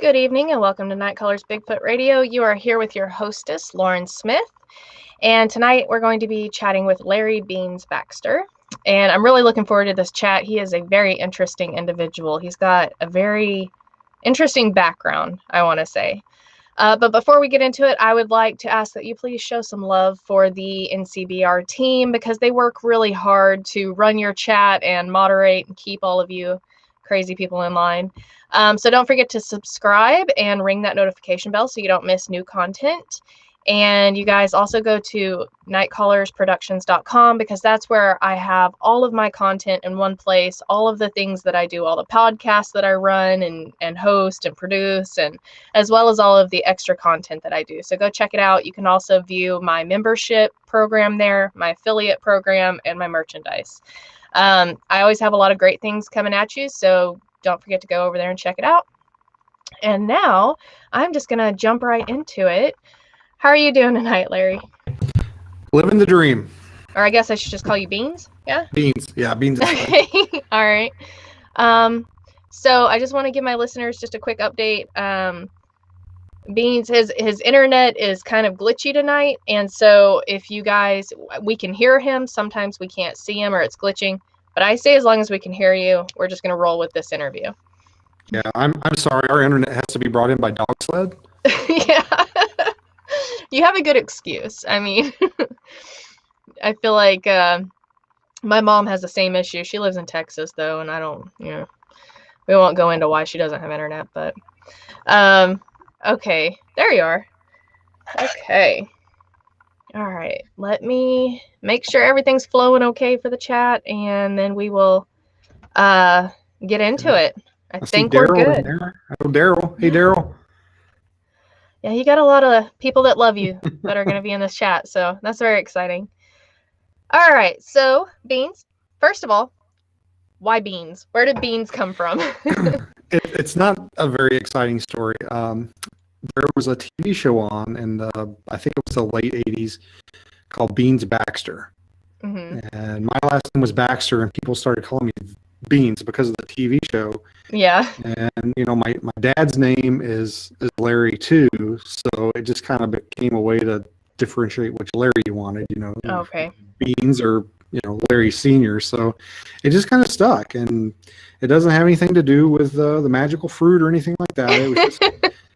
Good evening and welcome to Night Callers Bigfoot Radio. You are here with your hostess, Lauren Smith. And tonight we're going to be chatting with Larry Beans Baxter. And I'm really looking forward to this chat. He is a very interesting individual. He's got a very interesting background, I want to say. But before we get into it, I would like to ask that you please show some love for the NCBR team because they work really hard to run your chat and moderate and keep all of you crazy people in line. So don't forget to subscribe and ring that notification bell so you don't miss new content. And you guys also go to nightcallersproductions.com because that's where I have all of my content in one place, all of the things that I do, all the podcasts that I run and host and produce, and as well as all of the extra content that I do. So go check it out. You can also view my membership program there, my affiliate program, and my merchandise. I always have a lot of great things coming at you, so don't forget to go over there and check it out. And now I'm just going to jump right into it. How are you doing tonight, Larry? Living the dream. Or I guess I should just call you Beans? Yeah? Beans. Yeah, Beans. Okay. All right. So I just want to give my listeners just a quick update. Beans, his internet is kind of glitchy tonight. And so if you guys, we can hear him. Sometimes we can't see him or it's glitching. But I say as long as we can hear you, we're just going to roll with this interview. Yeah, I'm sorry. Our internet has to be brought in by dog sled. Yeah. You have a good excuse. I mean, I feel like my mom has the same issue. She lives in Texas, though, and I don't, we won't go into why she doesn't have internet, but okay, there you are. Okay. All right, let me make sure everything's flowing okay for the chat, and then we will get into it. I think we're good. Oh, Daryl. Hey, Daryl. Yeah, you got a lot of people that love you that are going to be in this chat, so that's very exciting. All right, so Beans, first of all, why beans? Where did beans come from? It's not a very exciting story. There was a TV show on, and I think it was the late 80s, called Beans Baxter. Mm-hmm. And my last name was Baxter, and people started calling me Beans because of the TV show. Yeah. And, my dad's name is Larry, too, so it just kind of became a way to differentiate which Larry you wanted, Okay. Beans or, Larry Sr., so it just kind of stuck, and it doesn't have anything to do with the magical fruit or anything like that. It was just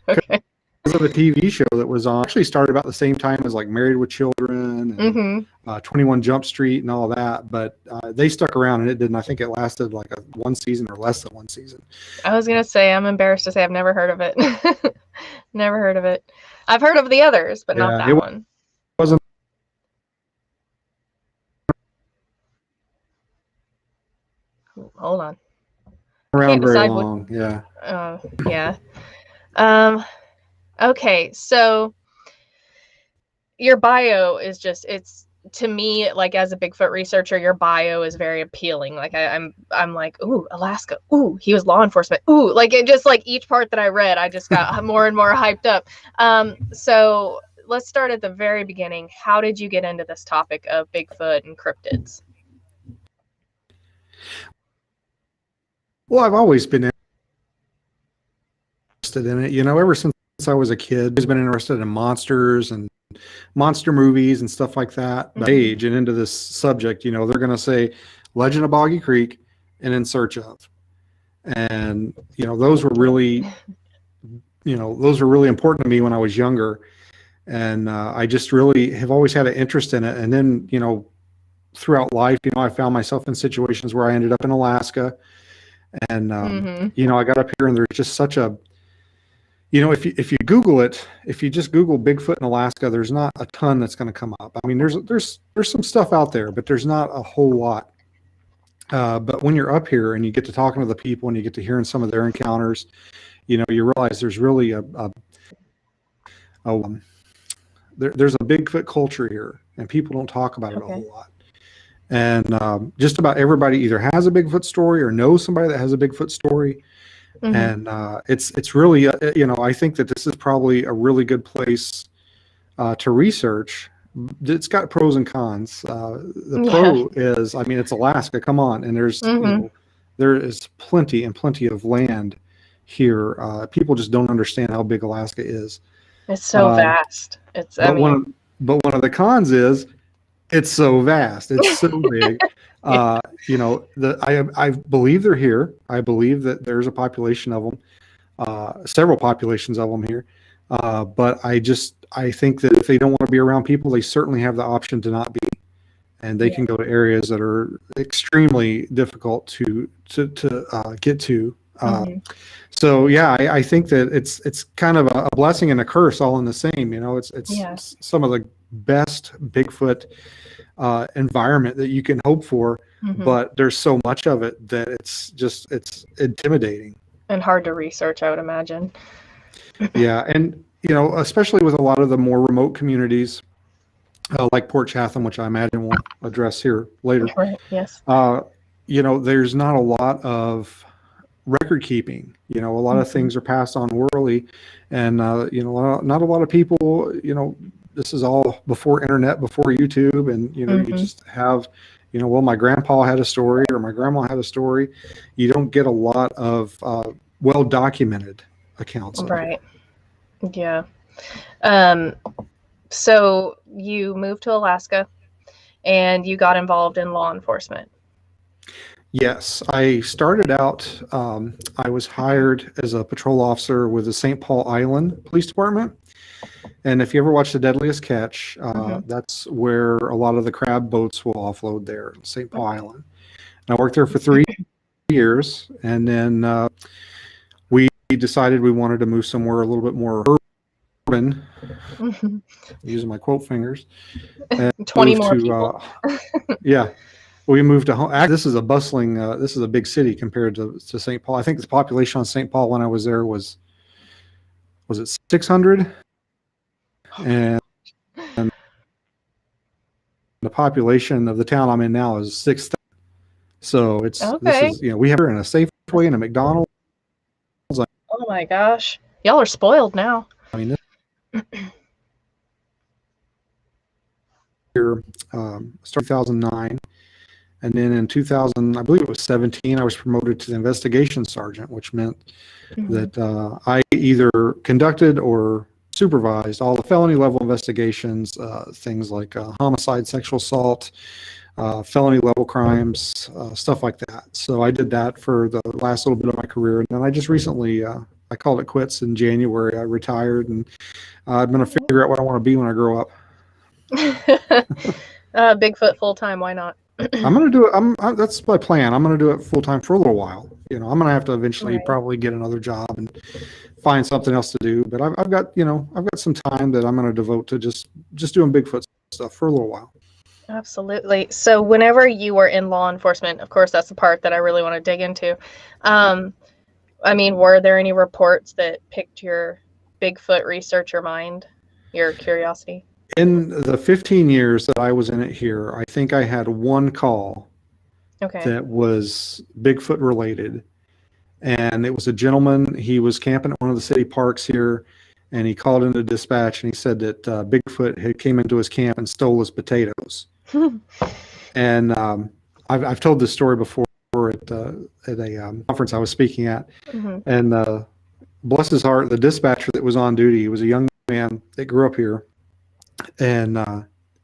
okay. Because of the TV show that was on. Actually started about the same time as like Married with Children and 21 Jump Street and all that, but they stuck around and it didn't. I think it lasted like one season or less than one season. I was going to say, I'm embarrassed to say I've never heard of it. Never heard of it. I've heard of the others, but not that one. Wasn't Hold on. Around very long, yeah. Yeah. Okay, so your bio is just, it's, to me, like as a Bigfoot researcher, your bio is very appealing. Like I'm like, ooh, Alaska. Ooh, he was law enforcement. Ooh, like it just like each part that I read, I just got more and more hyped up. So let's start at the very beginning. How did you get into this topic of Bigfoot and cryptids? Well, I've always been interested in it. Ever since I was a kid, I've always been interested in monsters and monster movies and stuff like that. Mm-hmm. Age and into this subject, they're going to say Legend of Boggy Creek and In Search Of. And, those were really, important to me when I was younger. And I just really have always had an interest in it. And then, throughout life, I found myself in situations where I ended up in Alaska. And, I got up here and there's just such a, if you Google it, if you just Google Bigfoot in Alaska, there's not a ton that's going to come up. I mean, there's some stuff out there, but there's not a whole lot. But when you're up here and you get to talking to the people and you get to hearing some of their encounters, you realize there's really there's a Bigfoot culture here, and people don't talk about it a whole lot. And just about everybody either has a Bigfoot story or knows somebody that has a Bigfoot story. Mm-hmm. And it's really, I think that this is probably a really good place to research. It's got pros and cons. The pro is, it's Alaska. Come on, and there's there is plenty of land here. People just don't understand how big Alaska is. It's so vast. But one of the cons is it's so vast. It's so big. Yeah. I believe they're here. I believe that there's a population of them, several populations of them here. But I think that if they don't want to be around people, they certainly have the option to not be, and they can go to areas that are extremely difficult to get to. So yeah, I think that it's kind of a blessing and a curse all in the same. It's some of the best Bigfoot environment that you can hope for, but there's so much of it that it's intimidating and hard to research, I would imagine. Yeah, and especially with a lot of the more remote communities, like Port Chatham, which I imagine we'll address here later. Right. Yes. There's not a lot of record keeping. A lot of things are passed on orally, and not a lot of people. This is all before internet, before YouTube, and you just have. Well, my grandpa had a story, or my grandma had a story. You don't get a lot of well documented accounts of right. It. Yeah. So you moved to Alaska and you got involved in law enforcement. Yes, I started out, I was hired as a patrol officer with the St. Paul Island Police Department. And if you ever watch The Deadliest Catch, that's where a lot of the crab boats will offload there, St. Paul Island. And I worked there for 3 years, and then we decided we wanted to move somewhere a little bit more urban, using my quote fingers. And 20 more people. Yeah. We moved to home. This is a bustling, this is a big city compared to St. Paul. I think the population on St. Paul when I was there was it 600? And the population of the town I'm in now is 6,000. So this is, we have her in a Safeway and a McDonald's. Oh my gosh. Y'all are spoiled now. I mean, here, started 2009. And then in 2000, I believe it was 17, I was promoted to the investigation sergeant, which meant that I either conducted or supervised all the felony level investigations, things like homicide, sexual assault, felony level crimes, stuff like that. So I did that for the last little bit of my career. And then I just recently, I called it quits in January. I retired, and I'm going to figure out what I want to be when I grow up. Bigfoot full-time, why not? I'm going to do it. That's my plan. I'm going to do it full time for a little while. I'm going to have to eventually probably get another job and find something else to do. But I've got some time that I'm going to devote to just doing Bigfoot stuff for a little while. Absolutely. So whenever you were in law enforcement, of course, that's the part that I really want to dig into. I mean, were there any reports that piqued your Bigfoot researcher mind, your curiosity? In the 15 years that I was in it here, I think I had one call that was Bigfoot related. And it was a gentleman. He was camping at one of the city parks here, and he called into dispatch, and he said that Bigfoot had came into his camp and stole his potatoes. And I've told this story before at a conference I was speaking at. And bless his heart, the dispatcher that was on duty, he was a young man that grew up here. And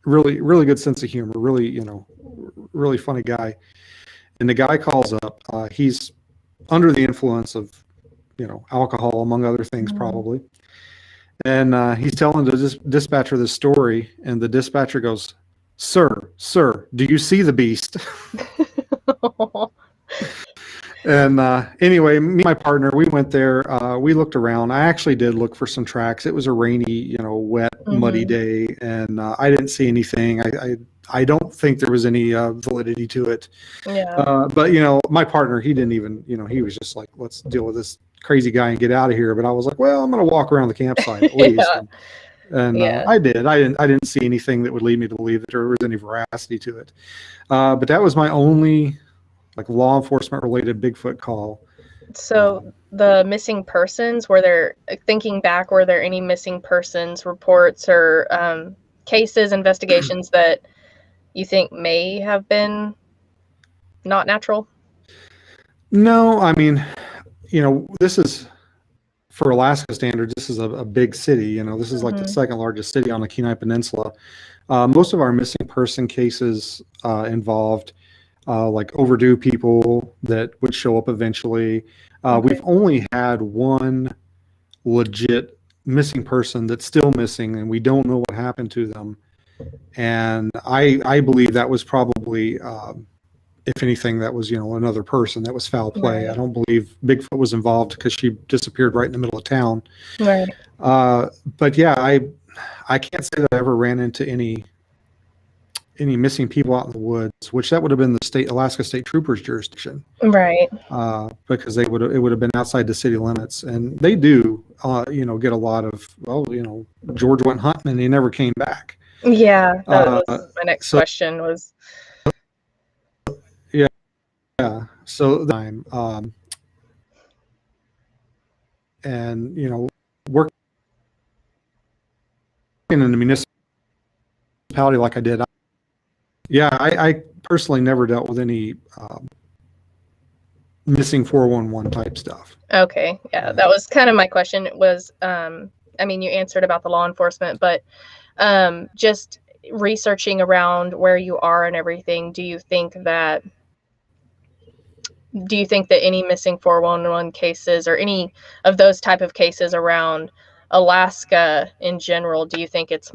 really, really good sense of humor, really funny guy. And the guy calls up, he's under the influence of, alcohol, among other things, probably. And he's telling the dispatcher this story, and the dispatcher goes, Sir, do you see the beast? And anyway, me and my partner, we went there. We looked around. I actually did look for some tracks. It was a rainy, wet, muddy day, and I didn't see anything. I don't think there was any validity to it. Yeah. But my partner, he didn't even, he was just like, let's deal with this crazy guy and get out of here. But I was like, well, I'm going to walk around the campsite at least. And I did. I didn't see anything that would lead me to believe that there was any veracity to it. But that was my only law enforcement related Bigfoot call. So the missing persons, were there any missing persons reports or cases, investigations that you think may have been not natural? No, I mean, this is for Alaska standards, this is a big city. You know, this is like the Mhm. second largest city on the Kenai Peninsula. Most of our missing person cases involved like overdue people that would show up eventually. Okay. We've only had one legit missing person that's still missing, and we don't know what happened to them. And I believe that was probably, if anything, that was, you know, another person. That was foul play. I Right. don't believe Bigfoot was involved because she disappeared right in the middle of town. Right. But yeah, I can't say that I ever ran into any missing people out in the woods, which that would have been the Alaska State Troopers jurisdiction, Right. because it would have been outside the city limits, and they do, you know, get a lot of, well, you know, George went hunting and he never came back. Yeah, that was my next So question was. yeah, so the time, and you know, working in a municipality like I did, I personally never dealt with any missing 411 type stuff. Okay, yeah, that was kind of my question was, I mean, you answered about the law enforcement, but just researching around where you are and everything, do you think that any missing 411 cases or any of those type of cases around Alaska in general, do you think it's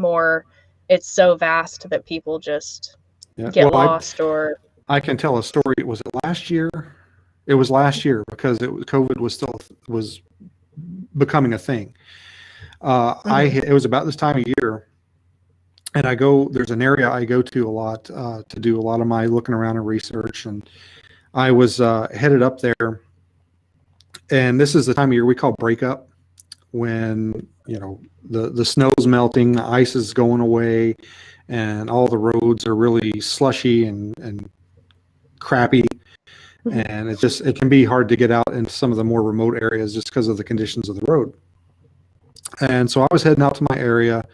so vast that people just get lost? Or I can tell a story. Was it last year? It was last year because COVID was becoming a thing. It was about this time of year, and there's an area I go to a lot to do a lot of my looking around and research, and I was headed up there, and this is the time of year we call breakup, when, you know, the snow's melting, the ice is going away, and all the roads are really slushy and crappy. And it can be hard to get out in some of the more remote areas just because of the conditions of the road. And so I was heading out to my area,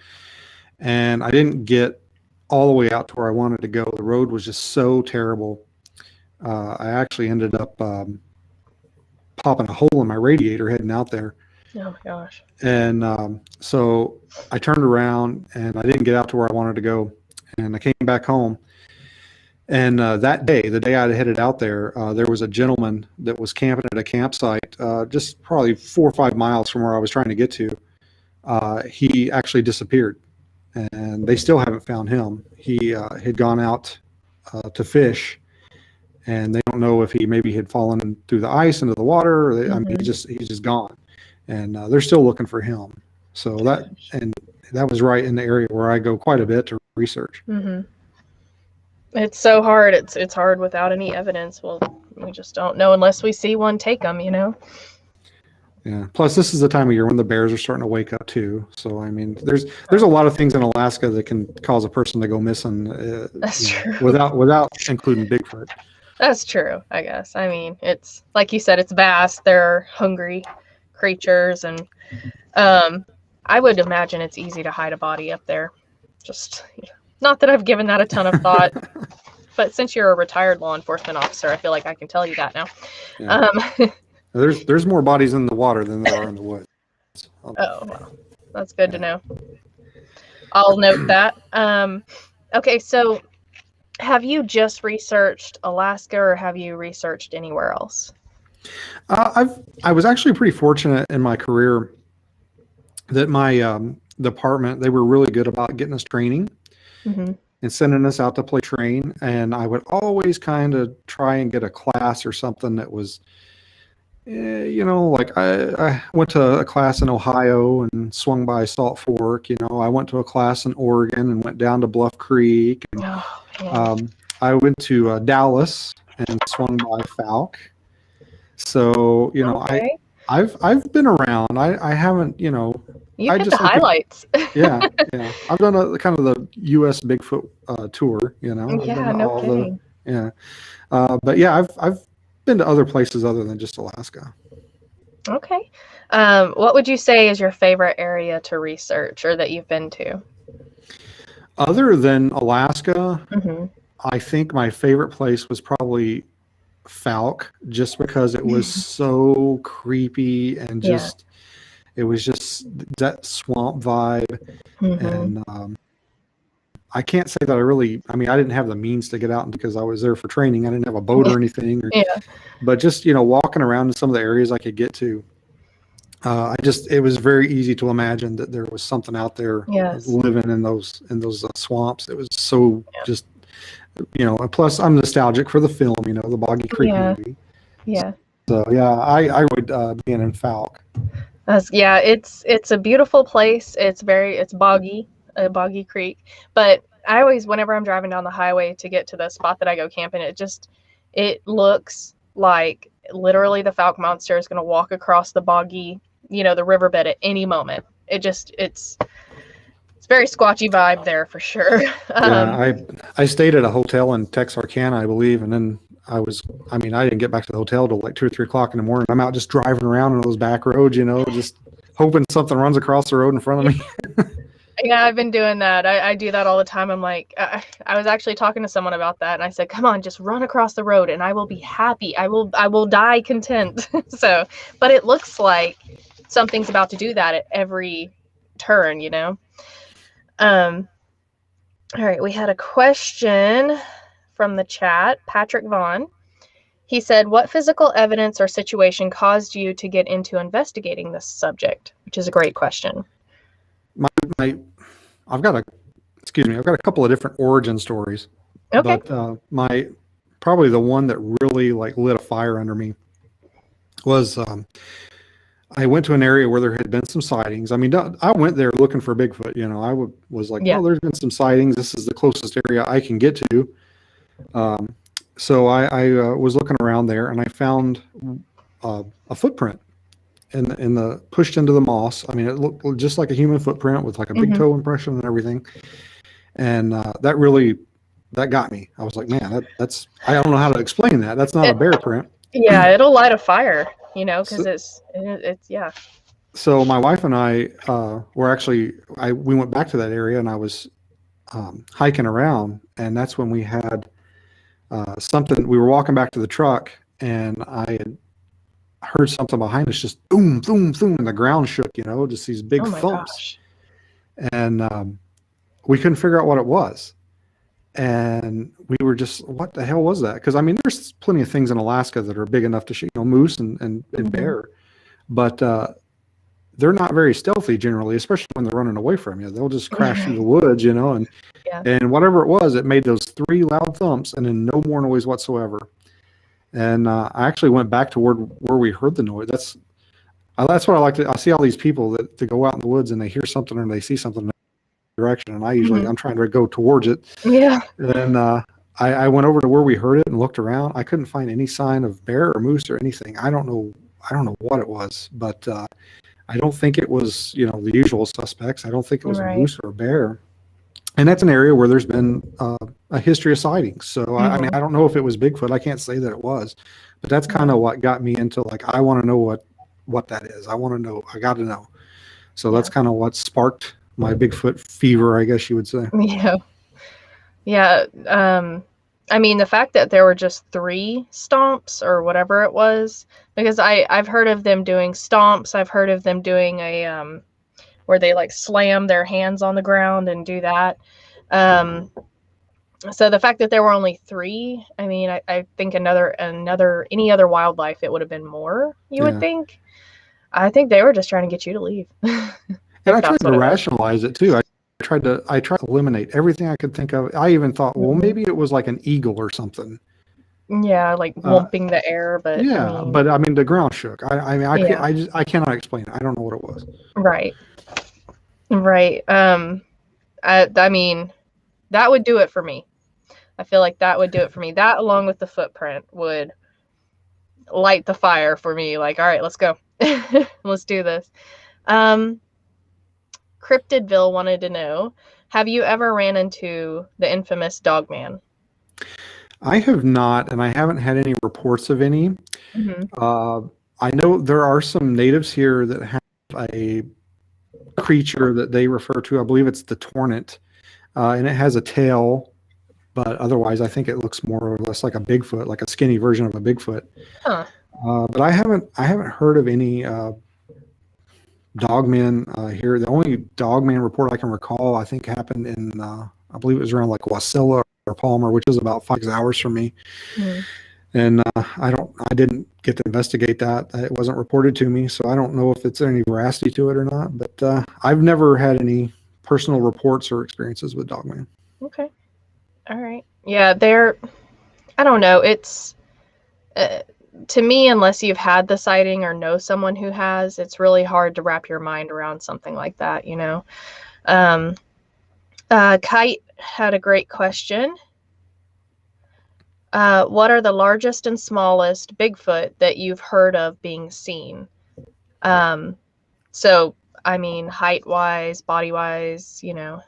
and I didn't get all the way out to where I wanted to go. The road was just so terrible. I actually ended up popping a hole in my radiator heading out there. oh my gosh. And so I turned around and I didn't get out to where I wanted to go. And I came back home. And that day, the day I headed out there, there was a gentleman that was camping at a campsite just probably 4 or 5 miles from where I was trying to get to. He actually disappeared, and they still haven't found him. He had gone out to fish, and they don't know if he maybe had fallen through the ice into the water. Or I mean, he's just gone, and they're still looking for him. So that was right in the area where I go quite a bit to research. It's so hard. It's hard without any evidence. Well, we just don't know unless we see one take them, you know? Yeah. Plus, this is the time of year when the bears are starting to wake up too. So, I mean, there's a lot of things in Alaska that can cause a person to go missing. That's true. Without including Bigfoot. That's true, I guess. I mean, it's like you said, it's vast. They're hungry creatures, and I would imagine it's easy to hide a body up there. Just not that I've given that a ton of thought, but since you're a retired law enforcement officer, I feel like I can tell you that now. Yeah. There's more bodies in the water than there are in the woods. Oh, well, that's good to know. I'll note that. Okay, so have you just researched Alaska, or have you researched anywhere else? I was actually pretty fortunate in my career that my department, they were really good about getting us training and sending us out to play train. And I would always kind of try and get a class or something that was, you know, like I went to a class in Ohio and swung by Salt Fork. You know, I went to a class in Oregon and went down to Bluff Creek. And, I went to Dallas and swung by Falk. So, you know, I've been around. I haven't, you know. You get the highlights. Yeah. I've done a kind of the U.S. Bigfoot tour. You know. Yeah, no kidding. But yeah, I've been to other places other than just Alaska. Okay. What would you say is your favorite area to research, or that you've been to? Other than Alaska, I think my favorite place was probably Falk, just because it was so creepy and just It was just that swamp vibe. Mm-hmm. And I can't say that I mean, I didn't have the means to get out because I was there for training. I didn't have a boat or anything, Yeah. but just, walking around in some of the areas I could get to, it was very easy to imagine that there was something out there Yes. living in those swamps. It was so Yeah. just, and plus I'm nostalgic for the film, the Boggy Creek Yeah. movie. Yeah. So yeah, I would, being in Falk. Yeah, it's a beautiful place. It's boggy, Boggy Creek. But I always, whenever I'm driving down the highway to get to the spot that I go camping, it looks like literally the Falk monster is going to walk across the boggy, the riverbed at any moment. It's very squatchy vibe there for sure. Yeah, I stayed at a hotel in Texarkana, I believe, and then I didn't get back to the hotel till like 2 or 3 o'clock in the morning. I'm out just driving around on those back roads, just hoping something runs across the road in front of me. Yeah, I've been doing that. I do that all the time. I'm like, I was actually talking to someone about that, and I said, "Come on, just run across the road, and I will be happy. I will die content." So, but it looks like something's about to do that at every turn, All right, we had a question from the chat, Patrick Vaughn. He said, "What physical evidence or situation caused you to get into investigating this subject?" Which is a great question. I've got a couple of different origin stories. Okay. But probably the one that really like lit a fire under me was I went to an area where there had been some sightings. I mean, I went there looking for Bigfoot. Was like, Yeah. oh, there's been some sightings. This is the closest area I can get to. So I was looking around there, and I found a footprint in the pushed into the moss. I mean, it looked just like a human footprint with like a big toe impression and everything. And that got me. I was like, man, that's I don't know how to explain that. That's not a bear print. Yeah, it'll light a fire, because it's yeah. So my wife and I we went back to that area, and I was hiking around, and that's when we had something. We were walking back to the truck, and I had heard something behind us, just boom, boom, boom, and the ground shook. Just these big thumps. Gosh. And we couldn't figure out what it was. And we were just, what the hell was that? Because I mean, there's plenty of things in Alaska that are big enough to shoot, moose and bear, but they're not very stealthy generally, especially when they're running away from you. They'll just crash through the woods, and whatever it was, it made those 3 loud thumps and then no more noise whatsoever. And I actually went back to where we heard the noise. That's what I like to. I see all these people that go out in the woods and they hear something or they see something direction, and I usually I'm trying to go towards it. Yeah. And I went over to where we heard it and looked around. I couldn't find any sign of bear or moose or anything. I don't know what it was, but I don't think it was the usual suspects. I don't think it was a moose or a bear. And that's an area where there's been a history of sightings. So I mean, I don't know if it was Bigfoot. I can't say that it was, but that's kind of what got me into like, I want to know what that is. I want to know. I got to know. So that's kind of what sparked my Bigfoot fever, I guess you would say. Yeah. Yeah. I mean, the fact that there were just 3 stomps or whatever it was, because I've heard of them doing stomps. I've heard of them doing a where they like slam their hands on the ground and do that. So the fact that there were only 3, I mean, I think any other wildlife, it would have been more, you would think. I think they were just trying to get you to leave. And I tried to rationalize it too. I tried to eliminate everything I could think of. I even thought, well, maybe it was like an eagle or something. Yeah, like lumping the air, but but I mean, the ground shook. I cannot explain it. I don't know what it was. Right. I mean, that would do it for me. I feel like that would do it for me. That, along with the footprint, would light the fire for me. Like, all right, let's go. Let's do this. Cryptidville wanted to know, have you ever ran into the infamous Dogman? I have not, and I haven't had any reports of any. I know there are some natives here that have a creature that they refer to. I believe it's the tornant, and it has a tail, but otherwise I think it looks more or less like a Bigfoot, like a skinny version of a Bigfoot. But I haven't heard of any Dogman here. The only Dogman report I can recall, I think, happened in, I believe it was around like Wasilla or Palmer, which is about 5 hours from me. Mm. And I didn't get to investigate that. It wasn't reported to me, so I don't know if it's any veracity to it or not. But I've never had any personal reports or experiences with Dogman. Okay. All right. Yeah, I don't know. It's, to me, unless you've had the sighting or know someone who has, it's really hard to wrap your mind around something like that, you know? Kite had a great question. What are the largest and smallest Bigfoot that you've heard of being seen? So, I mean, height-wise, body-wise, you know.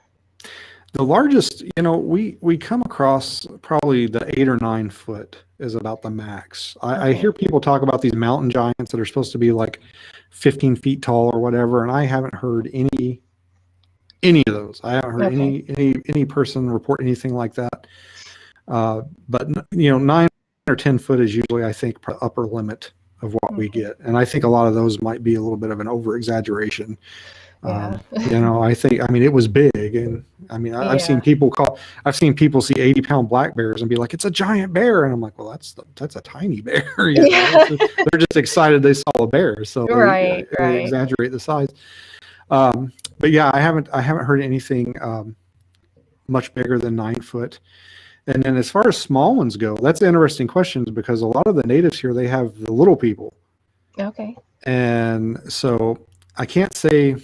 The largest, we come across probably the 8 or 9 foot is about the max. I Okay. hear people talk about these mountain giants that are supposed to be like 15 feet tall or whatever, and I haven't heard any of those. I haven't heard Okay. any person report anything like that. But 9 or 10 foot is usually, I think, upper limit of what we get, and I think a lot of those might be a little bit of an over exaggeration. Yeah. I mean, it was big, and I mean, I've seen people see 80-pound black bears and be like, it's a giant bear, and I'm like, well, that's a tiny bear. They're just excited they saw a bear, so Right. they exaggerate the size. But yeah, I haven't heard anything much bigger than 9 foot. And then as far as small ones go, that's an interesting question, because a lot of the natives here, they have the little people. Okay. And so I can't say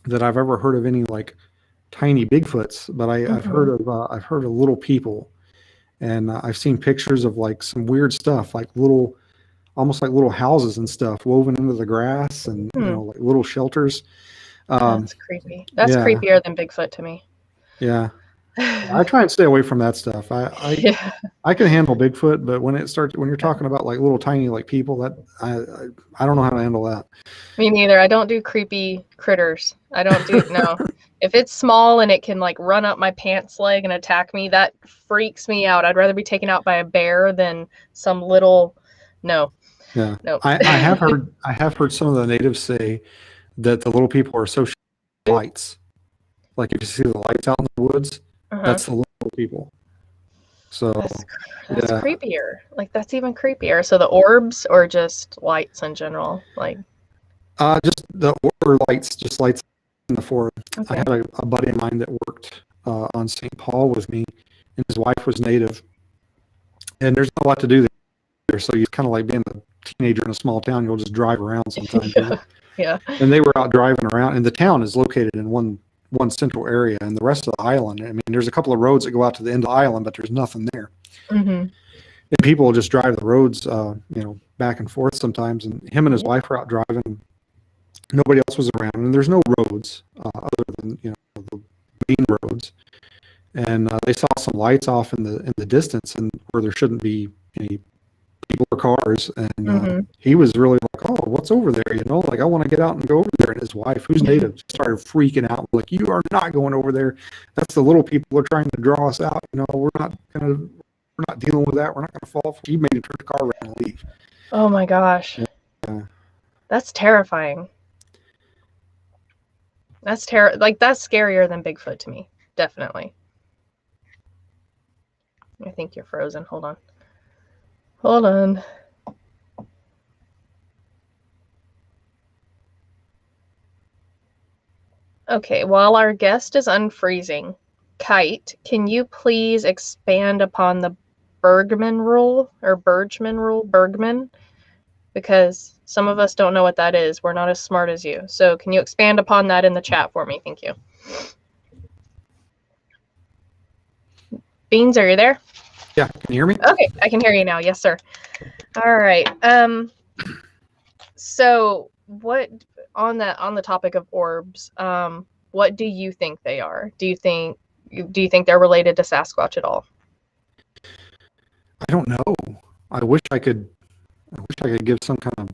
that I've ever heard of any like tiny Bigfoots, but I've heard of little people, and I've seen pictures of like some weird stuff, like almost like little houses and stuff woven into the grass, and like little shelters. That's creepy. That's creepier than Bigfoot to me. Yeah. I try and stay away from that stuff. I can handle Bigfoot, but when you're talking about like little tiny like people, that I don't know how to handle that. Me neither. I don't do creepy critters. I don't do no. If it's small and it can like run up my pants leg and attack me, that freaks me out. I'd rather be taken out by a bear than some little. No. Yeah. No. I have heard some of the natives say that the little people are associated with lights. Like if you see the lights out in the woods, that's the little people. So that's creepier. Like that's even creepier. So the orbs or just lights in general, like just the orb lights, just lights in the forest. Okay. I had a buddy of mine that worked on St. Paul with me, and his wife was native. And there's not a lot to do there, so you kind of like being a teenager in a small town. You'll just drive around sometimes. Yeah. And they were out driving around, and the town is located in one central area, and the rest of the island, I mean, there's a couple of roads that go out to the end of the island, but there's nothing there. And people will just drive the roads, back and forth sometimes. And him and his wife were out driving. Nobody else was around, and there's no roads other than the main roads. And they saw some lights off in the distance, and where there shouldn't be any people or cars. And he was really like, "Oh, what's over there?" Like, I want to get out and go over there. And his wife, who's native, started freaking out, like, "You are not going over there. That's the little people are trying to draw us out. We're not dealing with that. We're not going to fall." He made him turn the car around and leave. Oh my gosh. Yeah. That's terrifying. That's that's scarier than Bigfoot to me. Definitely. I think you're frozen. Hold on. Okay, while our guest is unfreezing, Kite, can you please expand upon the Bergman rule or Bergman rule? Bergman? Because some of us don't know what that is. We're not as smart as you. So can you expand upon that in the chat for me? Thank you. Beans, are you there? Yeah, can you hear me? Okay, I can hear you now. Yes, sir. All right. So what on the topic of orbs, what do you think they are? Do you think they're related to Sasquatch at all? I don't know. I wish I could give some kind of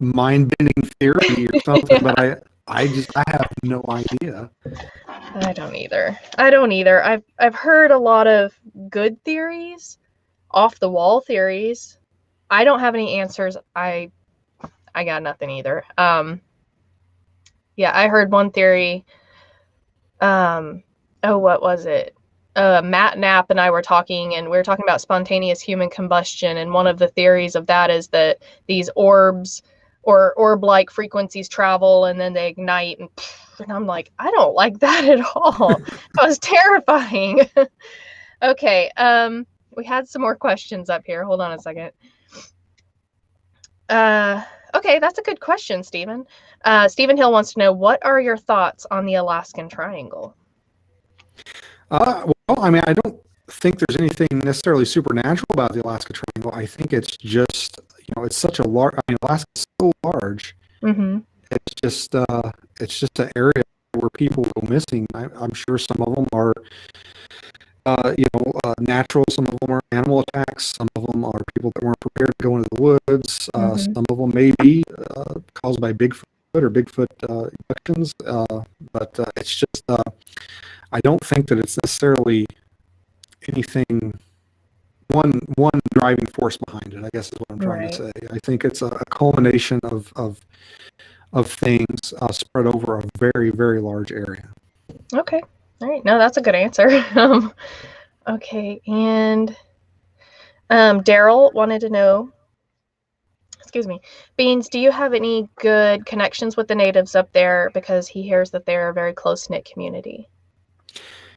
mind-bending theory or something, but I have no idea. I don't either. I've heard a lot of good theories, off the wall theories. I don't have any answers. I got nothing either. Yeah, I heard one theory. What was it? Matt Knapp and I were talking, and we were talking about spontaneous human combustion, and one of the theories of that is that these orbs or orb-like frequencies travel and then they ignite, and I'm like, I don't like that at all. That was terrifying. Okay, we had some more questions up here. Hold on a second. Okay, that's a good question, Stephen. Stephen Hill wants to know, what are your thoughts on the Alaskan Triangle? Well, I mean, I don't think there's anything necessarily supernatural about the Alaska Triangle. I think it's just, it's such a large, I mean, Alaska's so large. Mm-hmm. It's just an area where people go missing. I'm sure some of them are, natural. Some of them are animal attacks. Some of them are people that weren't prepared to go into the woods. Some of them may be caused by Bigfoot or Bigfoot abductions. But it's just, I don't think that it's necessarily anything, one driving force behind it, I guess is what I'm trying to say. I think it's a culmination of things spread over a very, very large area. Okay. All right. No, that's a good answer. Okay. And Daryl wanted to know, excuse me, Beans, do you have any good connections with the natives up there? Because he hears that they're a very close-knit community.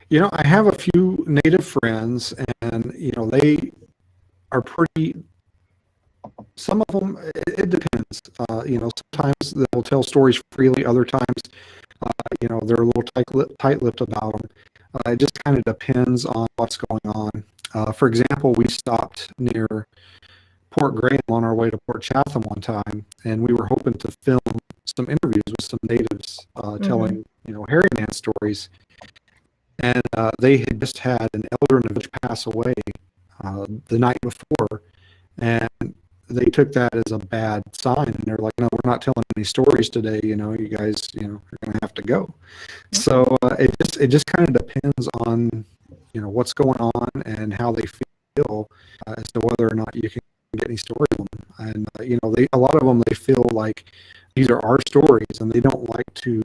I have a few native friends, and, they are pretty, some of them, it depends. Sometimes they'll tell stories freely. Other times, they're a little tight-lipped about them. It just kind of depends on what's going on. For example, we stopped near Port Graham on our way to Port Chatham one time, and we were hoping to film some interviews with some natives telling, hairy man stories. And they had just had an elder in the village pass away the night before, and they took that as a bad sign, and they're like, "No, we're not telling any stories today. You guys, are going to have to go." So it just kind of depends on what's going on and how they feel as to whether or not you can get any stories on them. And a lot of them, they feel like these are our stories, and they don't like to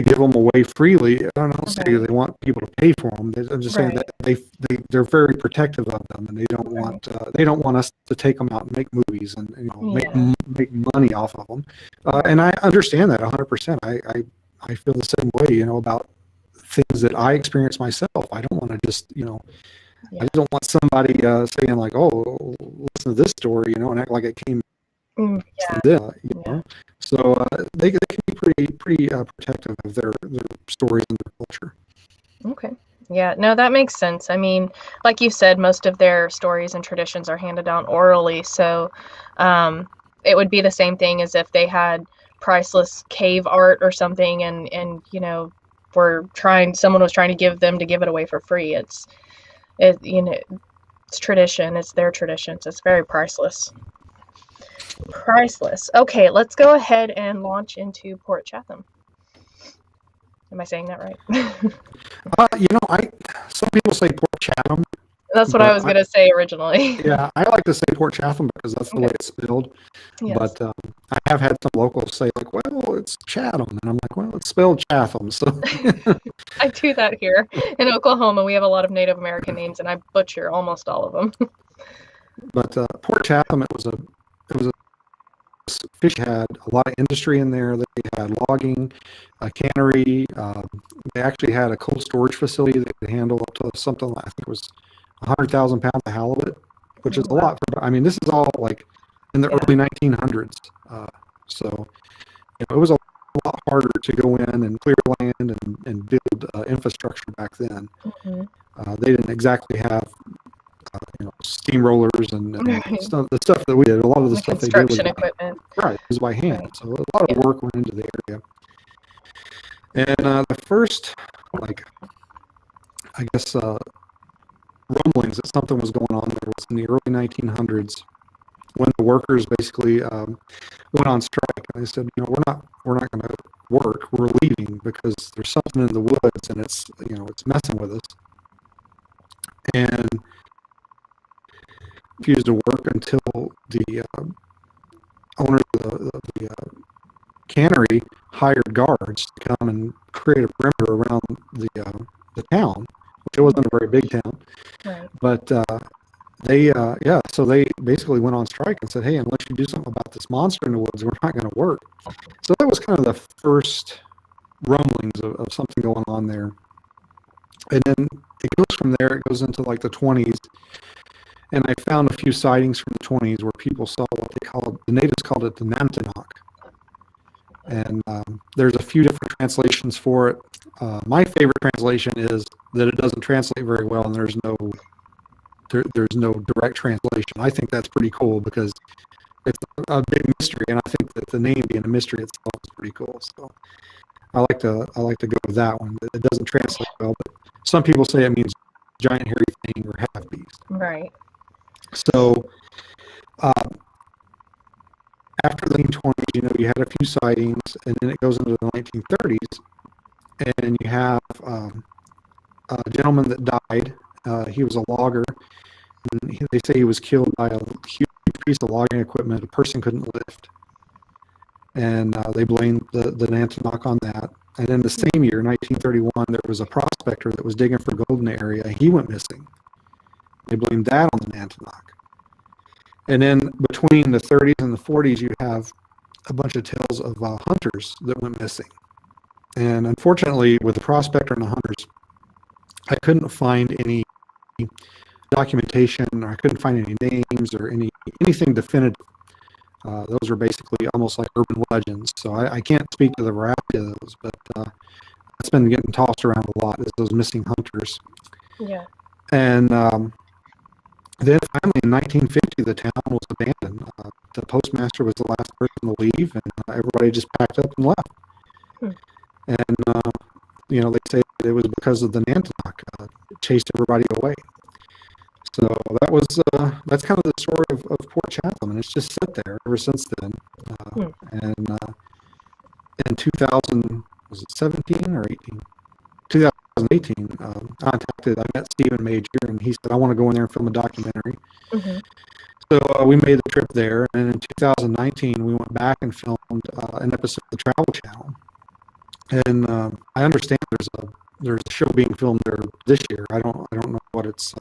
give them away freely. I don't say they want people to pay for them. I'm just saying that they're very protective of them, and they don't want us to take them out and make movies and make money off of them. And I understand that 100%. I feel the same way, about things that I experience myself. I don't want to just, I just don't want somebody saying like, "Oh, listen to this story," and act like it came. So they can be pretty protective of their stories and their culture. Okay. Yeah, no, that makes sense. I mean, like you said, most of their stories and traditions are handed down orally, so it would be the same thing as if they had priceless cave art or something, and someone was trying to give it away for free. It's tradition. It's their traditions. It's very priceless. Okay, let's go ahead and launch into Port Chatham. Am I saying that right? Some people say Port Chatham. That's what I was going to say originally. Yeah, I like to say Port Chatham because that's the way it's spelled. Yes. But I have had some locals say like, "Well, it's Chatham," and I'm like, "Well, it's spelled Chatham." So I do that here in Oklahoma. We have a lot of Native American names, and I butcher almost all of them. But Port Chatham, it was a fish had a lot of industry in there. They had logging, a cannery. They actually had a cold storage facility that could handle up to something like, I think it was 100,000 pounds of halibut, which is a lot. This is all like in the early 1900s. So it was a lot harder to go in and clear land and build infrastructure back then. They didn't exactly have steamrollers and the stuff that we did. A lot of the stuff they did was equipment. Right, it was by hand. So a lot of work went into the area. And the first, rumblings that something was going on there was in the early 1900s, when the workers basically went on strike, and they said, we're not going to work. We're leaving because there's something in the woods, and it's messing with us. And refused to work until the owner of the cannery hired guards to come and create a perimeter around the town, which it wasn't a very big town. Right. But so they basically went on strike and said, hey, unless you do something about this monster in the woods, we're not going to work. So that was kind of the first rumblings of something going on there. And then it goes from there, it goes into like the 20s. And I found a few sightings from the 20s where people saw what the natives called it the Nantinaq. And there's a few different translations for it. My favorite translation is that it doesn't translate very well, and there's no direct translation. I think that's pretty cool because it's a big mystery, and I think that the name being a mystery itself is pretty cool. So I like to go with that one. It doesn't translate well, but some people say it means giant hairy thing or half beast. Right. So after the 1920s, you had a few sightings, and then it goes into the 1930s, and you have a gentleman that died. He was a logger, and they say he was killed by a huge piece of logging equipment a person couldn't lift. And they blamed the Nantinaq on that. And in the same year, 1931, there was a prospector that was digging for gold in the area. He went missing. They blamed that on the Nantinaq. And then between the 30s and the 40s, you have a bunch of tales of hunters that went missing. And unfortunately, with the prospector and the hunters, I couldn't find any documentation, or I couldn't find any names or anything definitive. Those are basically almost like urban legends. So I can't speak to the veracity of those, but it's been getting tossed around a lot, is those missing hunters. Yeah. And then finally in 1950, the town was abandoned. The postmaster was the last person to leave, and everybody just packed up and left. And, they say it was because of the Nantinaq. It chased everybody away. So that's kind of the story of Port Chatham, and it's just sat there ever since then. And in 2000, was it 17 or 18? 2018, I met Stephen Major, and he said, I want to go in there and film a documentary. Mm-hmm. So we made the trip there, and in 2019, we went back and filmed an episode of the Travel Channel. And I understand there's a show being filmed there this year. I don't know what it's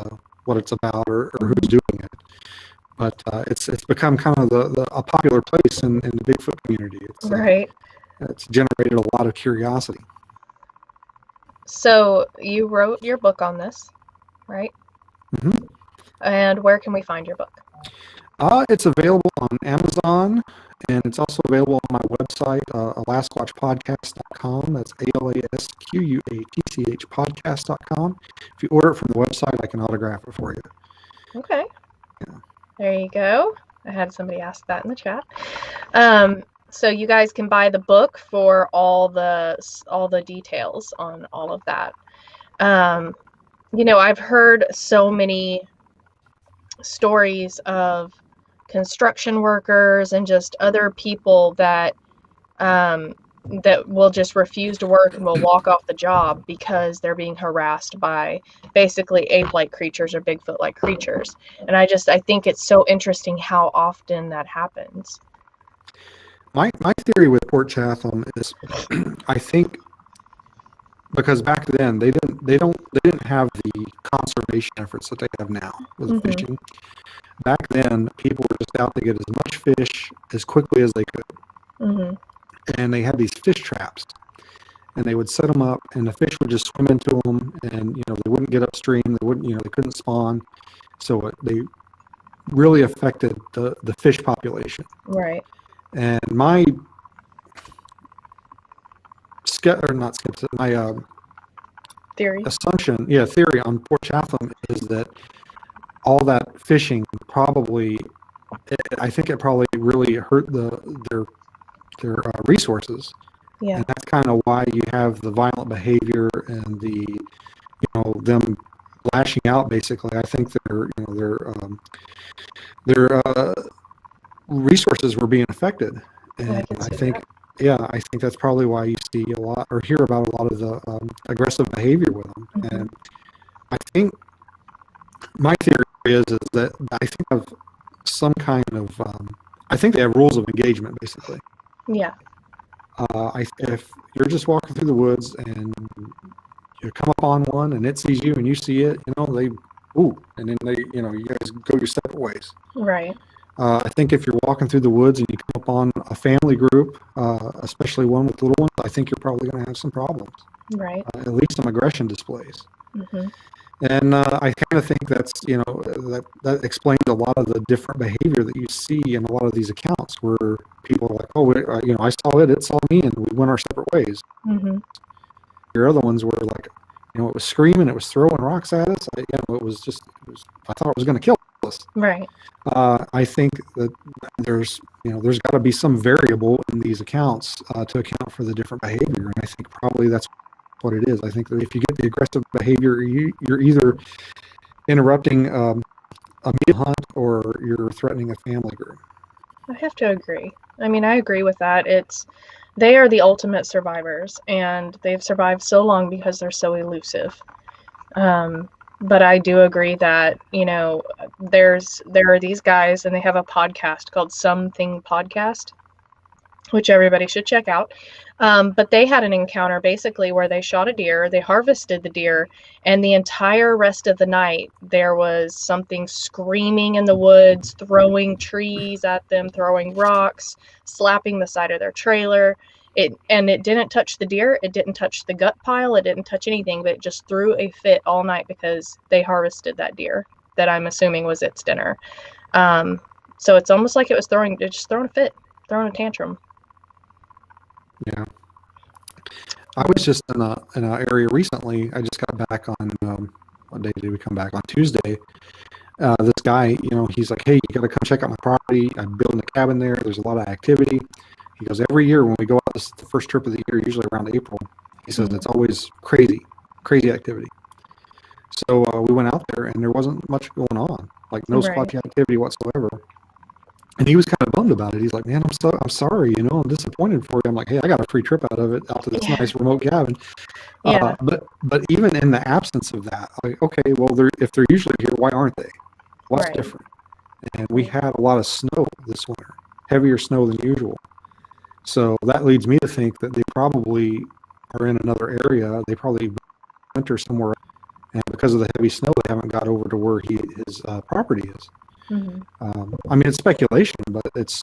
about or who's doing it, but it's become kind of a popular place in the Bigfoot community. Right. It's generated a lot of curiosity. So you wrote your book on this, right? Mm-hmm. And where can we find your book? It's available on Amazon, and it's also available on my website, alasquatchpodcast.com. That's ALASQUATCH podcast.com. If you order it from the website, I can autograph it for you. Okay. Yeah. There you go. I had somebody ask that in the chat. So you guys can buy the book for all the details on all of that. I've heard so many stories of construction workers and just other people that will just refuse to work and will walk off the job because they're being harassed by basically ape-like creatures or Bigfoot-like creatures. And I think it's so interesting how often that happens. My theory with Port Chatham is, I think, because back then they didn't have the conservation efforts that they have now with Mm-hmm. fishing. Back then, people were just out to get as much fish as quickly as they could. Mm-hmm. And they had these fish traps, and they would set them up, and the fish would just swim into them, and they wouldn't get upstream. They couldn't spawn, so they really affected the fish population. Right. And my Theory. theory on Port Chatham is that all that fishing I think it probably really hurt their resources. Yeah. And that's kind of why you have the violent behavior and them lashing out. Basically, I think their resources were being affected, and I think that's probably why you see a lot or hear about a lot of the aggressive behavior with them. Mm-hmm. And I think my theory is that I think of some kind of I think they have rules of engagement, basically. Yeah. If you're just walking through the woods and you come up on one and it sees you and you see it, and then you guys go your separate ways. Right. I think if you're walking through the woods and you come up on a family group, especially one with little ones, I think you're probably going to have some problems. Right. At least some aggression displays. Mm-hmm. And I kind of think that's, that explains a lot of the different behavior that you see in a lot of these accounts where people are like, oh, I saw it, it saw me, and we went our separate ways. Mm-hmm. Your other ones were like, it was screaming, it was throwing rocks at us. I thought it was going to kill us. Right. I think that there's got to be some variable in these accounts to account for the different behavior. And I think probably that's what it is. I think that if you get the aggressive behavior, you're either interrupting a meal hunt or you're threatening a family group. I have to agree. I mean, I agree with that. They are the ultimate survivors, and they've survived so long because they're so elusive. But I do agree that, there are these guys, and they have a podcast called Something Podcast, which everybody should check out. But they had an encounter basically where they shot a deer, they harvested the deer, and the entire rest of the night there was something screaming in the woods, throwing trees at them, throwing rocks, slapping the side of their trailer. It didn't touch the deer, it didn't touch the gut pile, it didn't touch anything, but it just threw a fit all night because they harvested that deer that I'm assuming was its dinner. So it's almost like it was just throwing a fit, throwing a tantrum. Yeah. I was just in an area recently. I just got back on, what day did we come back? On Tuesday. This guy, he's like, hey, you got to come check out my property. I'm building a cabin there. There's a lot of activity. He goes, every year when we go out, this is the first trip of the year, usually around April. He says, it's always crazy activity. So we went out there and there wasn't much going on, like no squatchy activity whatsoever. And he was kind of bummed about it. He's like, man, I'm sorry, I'm disappointed for you. I'm like, hey, I got a free trip out of it, out to this nice remote cabin. Yeah. But even in the absence of that, like, okay, well, if they're usually here, why aren't they? What's different? And we had a lot of snow this winter, heavier snow than usual. So that leads me to think that they probably are in another area. They probably winter somewhere, and because of the heavy snow, they haven't got over to where his property is. Mm-hmm. I mean, it's speculation, but it's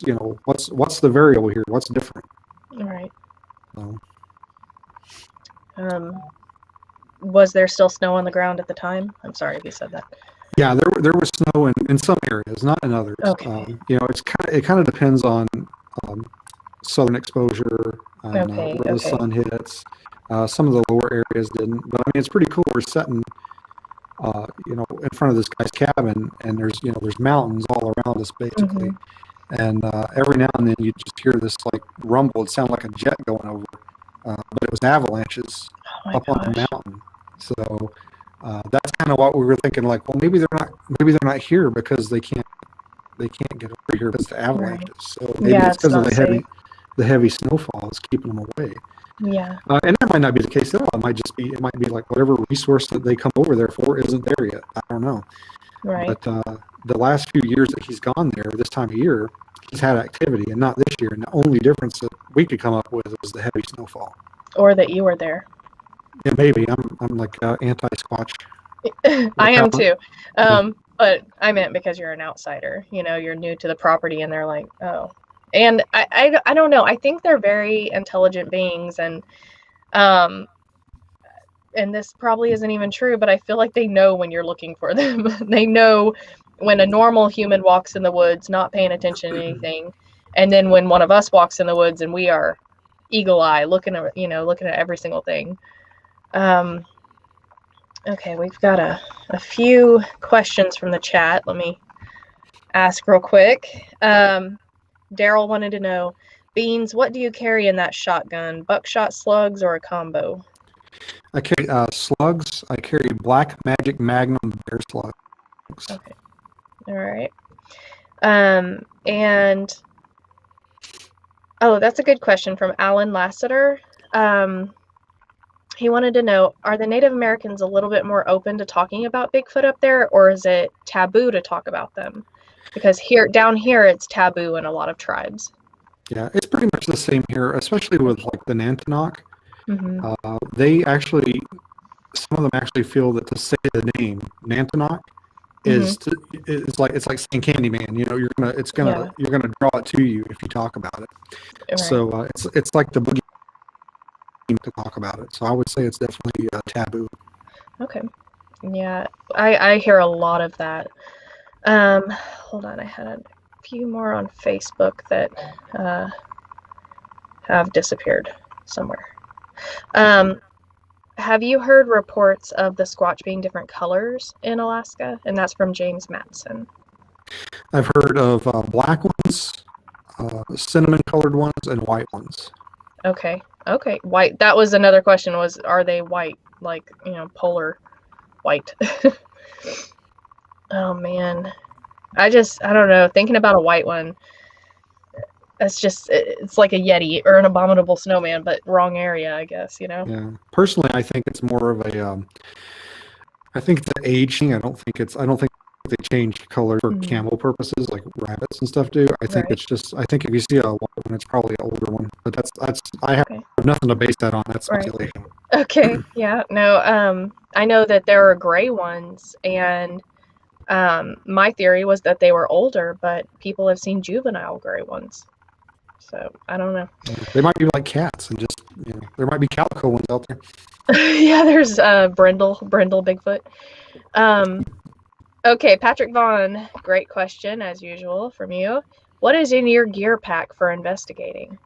what's the variable here? What's different? Right. Was there still snow on the ground at the time? I'm sorry if you said that. Yeah, there was snow in some areas, not in others. Okay. It kind of depends on southern exposure and where the sun hits. Some of the lower areas didn't, but I mean, it's pretty cool. We're sitting in front of this guy's cabin, and there's mountains all around us basically. Mm-hmm. And every now and then you just hear this like rumble. It sounded like a jet going over, but it was avalanches on the mountain. So that's kind of what we were thinking. Like, well, maybe they're not here because they can't get over here because the avalanches. Right. So maybe it's because of the heavy snowfall is keeping them away. Yeah. And that might not be the case at all. It might be like whatever resource that they come over there for isn't there yet. I don't know. Right. But the last few years that he's gone there, this time of year, he's had activity, and not this year. And the only difference that we could come up with was the heavy snowfall. Or that you were there. Yeah, maybe. I'm like anti-squatch. I am too. But I meant because you're an outsider. You're new to the property, and they're like, oh. And I don't know. I think they're very intelligent beings, and this probably isn't even true, but I feel like they know when you're looking for them. They know when a normal human walks in the woods, not paying attention to anything, and then when one of us walks in the woods and we are eagle eye, looking at every single thing. Okay, we've got a few questions from the chat. Let me ask real quick. Daryl wanted to know, Beans, what do you carry in that shotgun? Buckshot slugs or a combo? I carry slugs. I carry Black Magic Magnum bear slugs. Okay. All right. And that's a good question from Alan Lassiter. He wanted to know, are the Native Americans a little bit more open to talking about Bigfoot up there, or is it taboo to talk about them? Because down here, it's taboo in a lot of tribes. Yeah, it's pretty much the same here, especially with like the Nantinaq. Hmm. They actually, some of them actually feel that to say the name Nantinaq Hmm. it's like saying Candyman. You know, Yeah. you're gonna draw it to you if you talk about it. Right. So it's like the boogie to talk about it. So I would say it's definitely taboo. Okay. Yeah, I hear a lot of that. Hold on, I had a few more on Facebook that uh, have disappeared somewhere. Um, have you heard reports of the Squatch being different colors in Alaska? And that's from James Matson. I've heard of black ones, cinnamon colored ones, and white ones. Okay. Okay. White. That was another question, was are they white? Like, polar white. Oh man. I don't know. Thinking about a white one, it's like a Yeti or an abominable snowman, but wrong area, I guess, Yeah. Personally, I think it's more of a I think it's an age thing. I don't think they change color for Mm, camo purposes like rabbits and stuff do. right. I think if you see a white one, it's probably an older one. But I have Okay. nothing to base that on. That's Right. speculation. Okay. Yeah. No, I know that there are gray ones, and my theory was that they were older, but people have seen juvenile gray ones. So I don't know. They might be like cats and just, there might be calico ones out there. Yeah, there's Brindle Bigfoot. Um, okay, Patrick Vaughn, great question as usual from you. What is in your gear pack for investigating?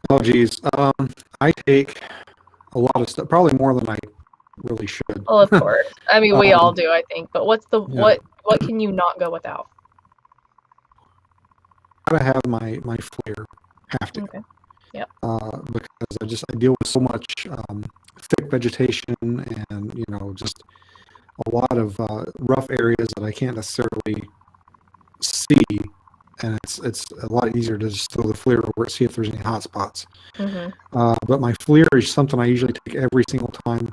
Oh, geez. I take a lot of stuff, probably more than I really should. Well, of course. I mean, we all um, do, I think. But what's the yeah, what can you not go without? gotta have my flare. Have to. Okay. Yep. Because I deal with so much thick vegetation and just a lot of rough areas that I can't necessarily see, and it's a lot easier to just throw the FLIR over it, see if there's any hot spots. Mhm. But my FLIR is something I usually take every single time,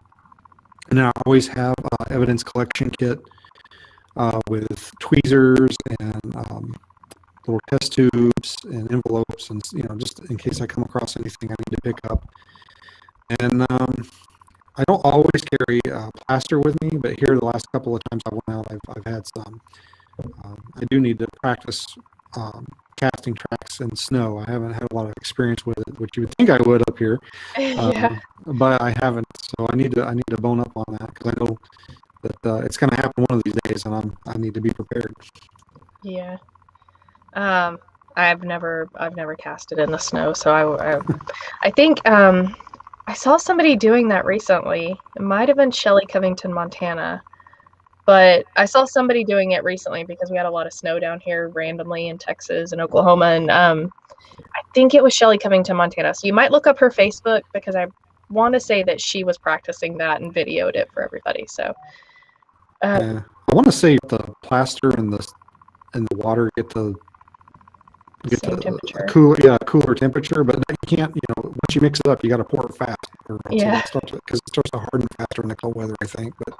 and I always have evidence collection kit with tweezers and little test tubes and envelopes, and just in case I come across anything I need to pick up. And I don't always carry plaster with me, but here the last couple of times I went out, I've had some. I do need to practice casting tracks in snow. I haven't had a lot of experience with it, which you would think I would up here, Yeah. but I haven't. So I need to bone up on that because I know that it's going to happen one of these days, and I need to be prepared. Yeah. I've never casted in the snow, so I think I saw somebody doing that recently. It might have been Shelley Covington, Montana, but I saw somebody doing it recently because we had a lot of snow down here randomly in Texas and Oklahoma, and I think it was Shelley Covington, Montana. So you might look up her Facebook because I want to say that she was practicing that and videoed it for everybody. So Yeah, I want to say the plaster and the water same get temperature. a cooler temperature, but you can't, once you mix it up, you got to pour it fast, or else Yeah. because it starts to harden faster in the cold weather, I think. But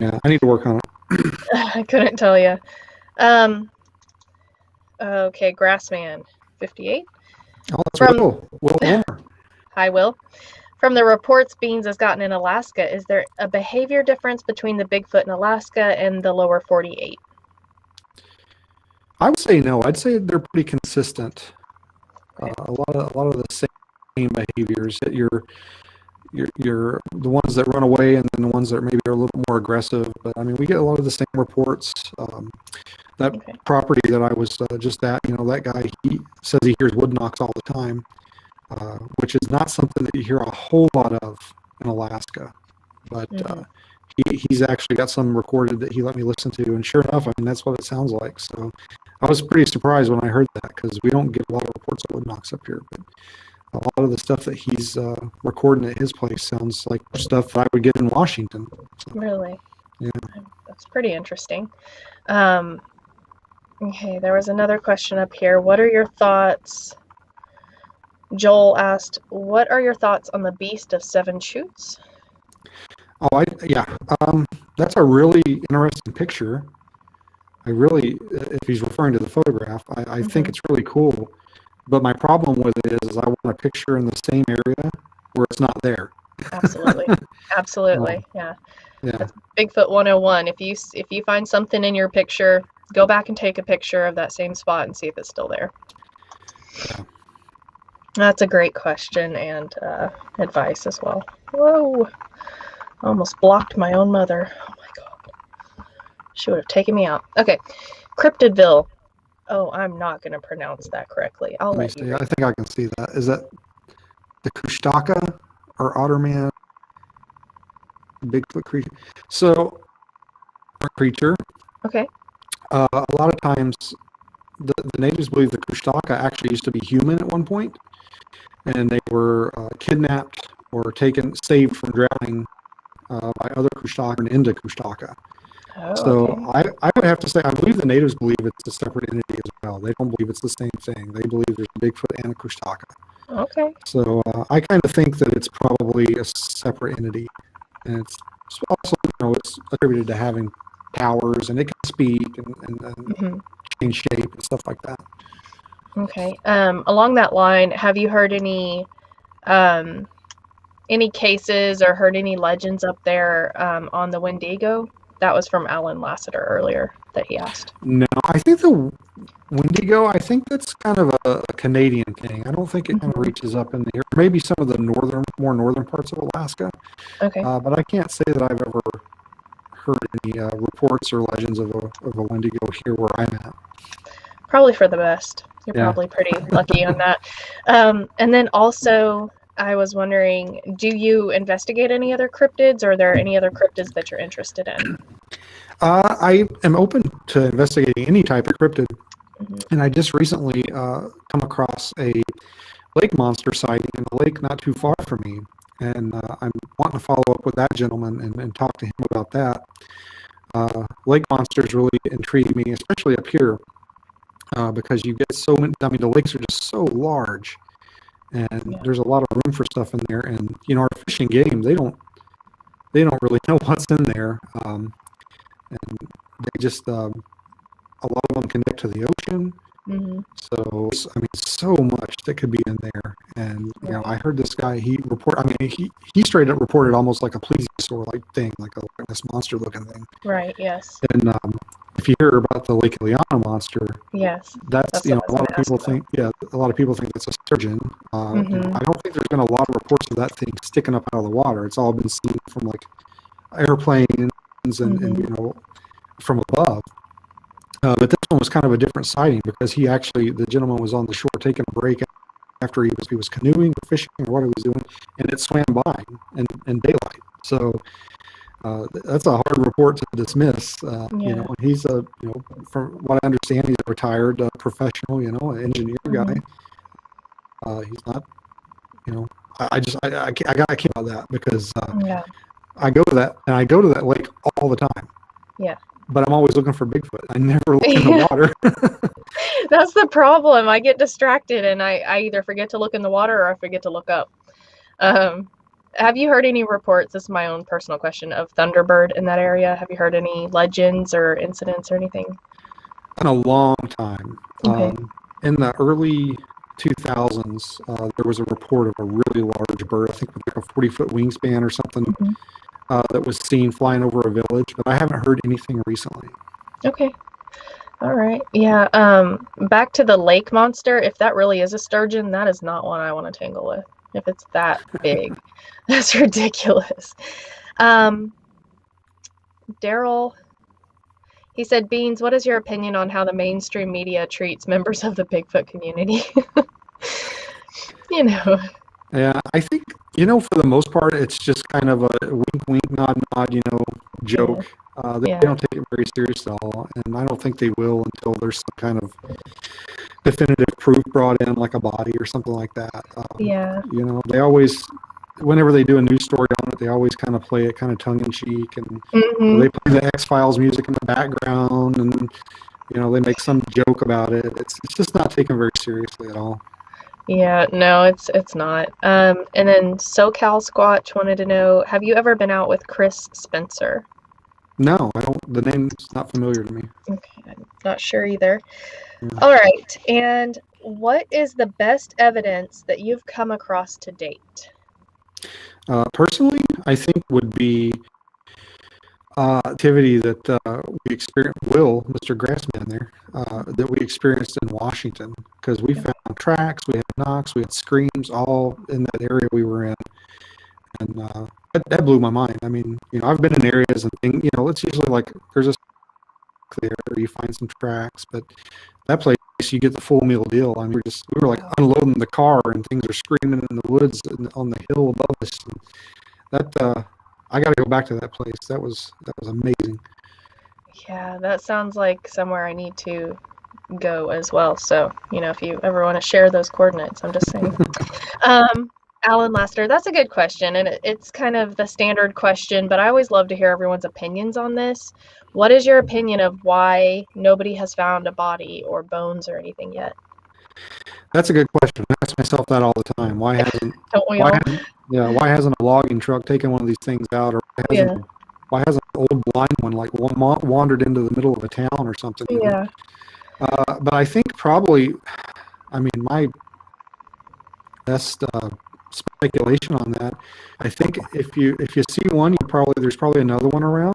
yeah, I need to work on it. I couldn't tell you. Okay, Grassman, 58. Oh, that's From Will Wilmer. Hi, Will. From the reports Beans has gotten in Alaska, is there a behavior difference between the Bigfoot in Alaska and the lower 48? I would say no. I'd say they're pretty consistent. Okay. A lot of the same behaviors. That you're the ones that run away, and then the ones that maybe are a little more aggressive. But I mean, we get a lot of the same reports. That Okay. property that I was just at, that guy, he says he hears wood knocks all the time, which is not something that you hear a whole lot of in Alaska. But he's actually got some recorded that he let me listen to, and sure enough, I mean, that's what it sounds like. So I was pretty surprised when I heard that, because we don't get a lot of reports of wood knocks up here. But a lot of the stuff that he's recording at his place sounds like stuff that I would get in Washington. So, Really? yeah. That's pretty interesting. Okay, there was another question up here. What are your thoughts? Joel asked, what are your thoughts on the Beast of Seven Chutes? Oh, yeah. That's a really interesting picture. I really, if he's referring to the photograph, I think it's really cool. But my problem with it is I want a picture in the same area where it's not there. Absolutely. Absolutely. Yeah. Yeah. That's Bigfoot 101. If you find something in your picture, go back and take a picture of that same spot and see if it's still there. Yeah. That's a great question and advice as well. Whoa. Almost blocked my own mother. Oh my God. She would have taken me out. Okay. Cryptidville. Oh, I'm not going to pronounce that correctly. I'll Let me let you see. read. I think I can see that. Is that the Kushtaka or Otterman Bigfoot creature? So, a creature. Okay. A lot of times, the natives believe the Kushtaka actually used to be human at one point, and they were kidnapped or saved from drowning by other Kushtaka and into Kushtaka. Oh, So okay. I would have to say I believe the natives believe it's a separate entity as well. They don't believe it's the same thing. They believe there's a Bigfoot and a Kushtaka. Okay. So I kind of think that it's probably a separate entity, and it's also it's attributed to having powers, and it can speak and change shape and stuff like that. Okay. Along that line, have you heard any cases or heard any legends up there on the Wendigo? That was from Alan Lassiter earlier that he asked. No, I think the Wendigo, I think that's kind of a Canadian thing. I don't think it kind of reaches up in the air. Maybe some of the more northern parts of Alaska. Okay. But I can't say that I've ever heard any reports or legends of a Wendigo here where I'm at. Probably for the best. You're Yeah. probably pretty lucky on that. And then also, I was wondering, do you investigate any other cryptids, or are there any other cryptids that you're interested in? I am open to investigating any type of cryptid, and I just recently come across a lake monster sighting in a lake not too far from me, and I'm wanting to follow up with that gentleman and talk to him about that. Lake monsters really intrigue me, especially up here, because you get so many. I mean, the lakes are just so large, and there's a lot of room for stuff in there. And our fish and game, they don't really know what's in there, and they just a lot of them connect to the ocean. So I mean, so much that could be in there. And I heard this guy. He straight up reported almost like a plesiosaur like thing, like this monster looking thing. Right. Yes. And if you hear about the Lake Ileana monster, yes, that's a lot of people think. Yeah, a lot of people think it's a sturgeon. I don't think there's been a lot of reports of that thing sticking up out of the water. It's all been seen from like airplanes and from above. But this one was kind of a different sighting because the gentleman was on the shore taking a break after he was canoeing or fishing or what he was doing, and it swam by in daylight. So that's a hard report to dismiss. And he's from what I understand, he's a retired professional, an engineer guy. He's not, I can't about that because I go to that lake all the time. Yeah. But I'm always looking for Bigfoot. I never look in the water. That's the problem. I get distracted and I either forget to look in the water or I forget to look up. Have you heard any reports, this is my own personal question, of thunderbird in that area? Have you heard any legends or incidents or anything? In a long time. Okay. In the early 2000s, there was a report of a really large bird, I think with like a 40-foot wingspan or something. That was seen flying over a village, but I haven't heard anything recently. Okay. All right. Yeah. Back to the lake monster. If that really is a sturgeon, that is not one I want to tangle with. If it's that big, that's ridiculous. Daryl, he said, Beans, what is your opinion on how the mainstream media treats members of the Bigfoot community? Yeah, I think, for the most part, it's just kind of a wink, wink, nod, nod, joke. They don't take it very seriously at all, and I don't think they will until there's some kind of definitive proof brought in, like a body or something like that. They always, whenever they do a news story on it, they always kind of play it kind of tongue-in-cheek, and they play the X-Files music in the background, and, they make some joke about it. It's just not taken very seriously at all. Yeah, no, it's not. And then SoCal Squatch wanted to know, have you ever been out with Chris Spencer? No, I don't. The name's not familiar to me. Okay, I'm not sure either. Yeah. All right, and what is the best evidence that you've come across to date? Personally, I think would be activity that we experienced, Mr. Grassman there, that we experienced in Washington, because we found tracks, we had knocks, we had screams all in that area we were in. And that blew my mind. I mean, I've been in areas and things, it's usually like there's a there, you find some tracks, but that place you get the full meal deal. I mean, we were like unloading the car and things are screaming in the woods and on the hill above us. And that I got to go back to that place. That was amazing. Yeah, that sounds like somewhere I need to go as well. So, if you ever want to share those coordinates, I'm just saying. Alan Laster, that's a good question, and it's kind of the standard question, but I always love to hear everyone's opinions on this. What is your opinion of why nobody has found a body or bones or anything yet? That's a good question. I ask myself that all the time. Why hasn't why hasn't a logging truck taken one of these things out, or why hasn't an old blind one like wandered into the middle of a town or something? Yeah. But I think probably, I mean, my best speculation on that, I think if you see one, there's probably another one around.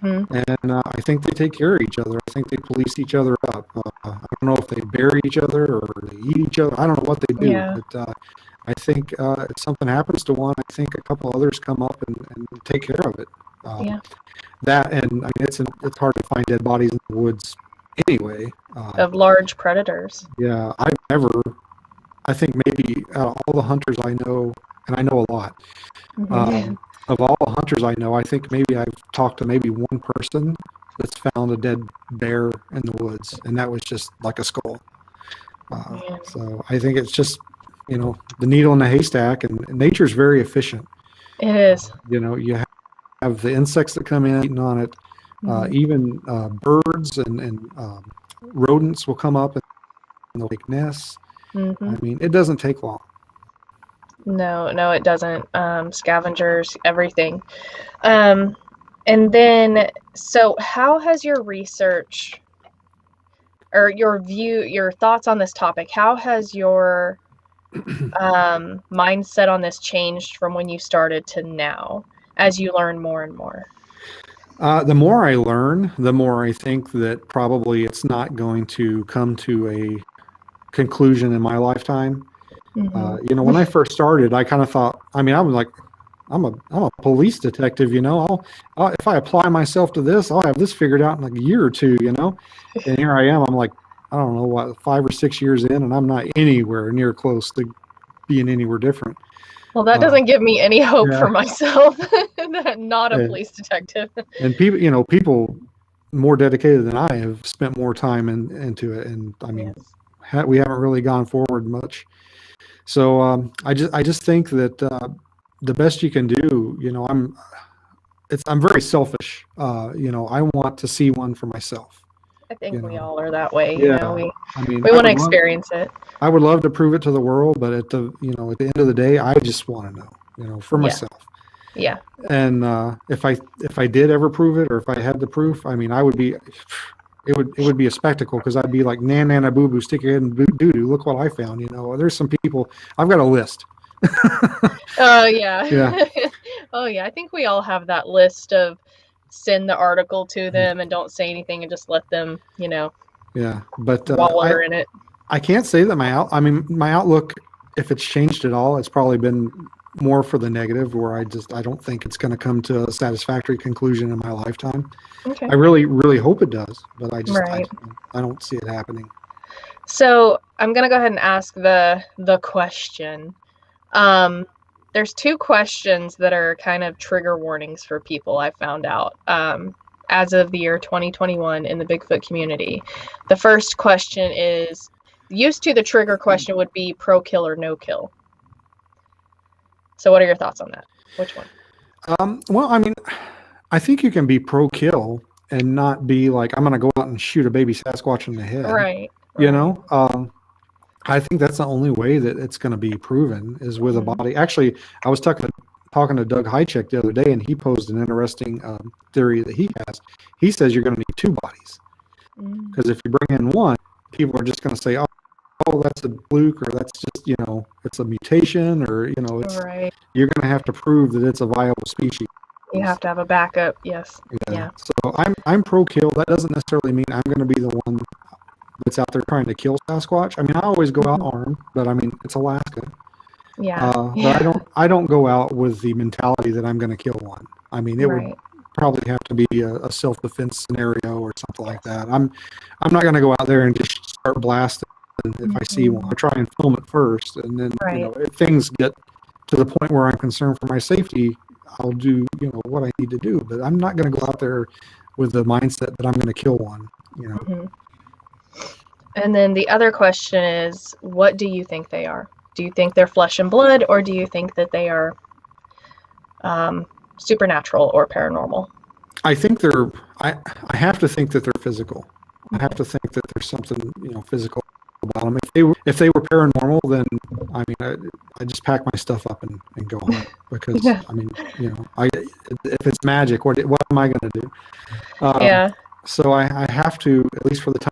Mm-hmm. And I think they take care of each other. I think they police each other up. I don't know if they bury each other or they eat each other. I don't know what they do, but I think if something happens to one, I think a couple others come up and take care of it. That, and I mean, it's hard to find dead bodies in the woods anyway. Of large predators. Yeah, I think maybe out of all the hunters I know, and I know a lot, of all the hunters I know, I think maybe I've talked to maybe one person that's found a dead bear in the woods, and that was just like a skull. So I think it's just, the needle in the haystack, and nature's very efficient. It is. You have the insects that come in eating on it. Even birds and rodents will come up and they'll make nests. I mean, it doesn't take long. No, it doesn't. Scavengers, everything. And then, so how has your research or your thoughts on this topic, how has your mindset on this changed from when you started to now as you learn more and more? The more I learn, the more I think that probably it's not going to come to a conclusion in my lifetime. When I first started, I kind of thought, I mean, I was like, I'm a police detective, I'll if I apply myself to this, I'll have this figured out in like a year or two, and here I am, I'm like, I don't know what, 5 or 6 years in, and I'm not anywhere near close to being anywhere different. Well, that doesn't give me any hope for myself. Not a police detective. And people more dedicated than I have spent more time into it, and I mean, we haven't really gone forward much. So I just think that the best you can do, I'm very selfish. I want to see one for myself. I think we all are that way. We want to experience it. I would love to prove it to the world, but at the end of the day, I just want to know, for myself. Yeah. And if I did ever prove it, or if I had the proof, I mean, it would be a spectacle, because I'd be like, nana boo boo, stick your head in doo doo. Look what I found. There's some people. I've got a list. Oh yeah. Yeah. Oh yeah. I think we all have that list of send the article to them and don't say anything and just let them, Yeah, but wallow in it. I can't say that my outlook, if it's changed at all, it's probably been more for the negative, where I don't think it's going to come to a satisfactory conclusion in my lifetime. Okay. I really, really hope it does, but I don't see it happening. So I'm going to go ahead and ask the question. There's 2 questions that are kind of trigger warnings for people, I found out, as of the year 2021 in the Bigfoot community. The first question is, used to the trigger question would be pro kill or no kill. So what are your thoughts on that? Which one? Well, I mean, I think you can be pro kill and not be like, I'm going to go out and shoot a baby Sasquatch in the head. Right. I think that's the only way that it's going to be proven is with a body. Actually, I was talking talking to Doug Hychek the other day, and he posed an interesting theory that he has. He says you're going to need two bodies, because if you bring in one, people are just going to say, oh, that's a fluke, or that's just, it's a mutation, or, it's, you're going to have to prove that it's a viable species. You have to have a backup. Yes. Yeah. So I'm pro kill. That doesn't necessarily mean I'm going to be the one that's out there trying to kill Sasquatch. I mean, I always go out armed, but I mean, it's Alaska. Yeah. But I don't go out with the mentality that I'm going to kill one. I mean, it would probably have to be a self-defense scenario or something like that. I'm not going to go out there and just start blasting if I see one. I try and film it first, and then if things get to the point where I'm concerned for my safety, I'll do what I need to do. But I'm not going to go out there with the mindset that I'm going to kill one. And then the other question is, what do you think they are? Do you think they're flesh and blood, or do you think that they are supernatural or paranormal? I think they're. I have to think that they're physical. I have to think that there's something physical about them. If they were paranormal, then I mean I just pack my stuff up and go home, because I mean if it's magic, what am I going to do? So I have to, at least for the time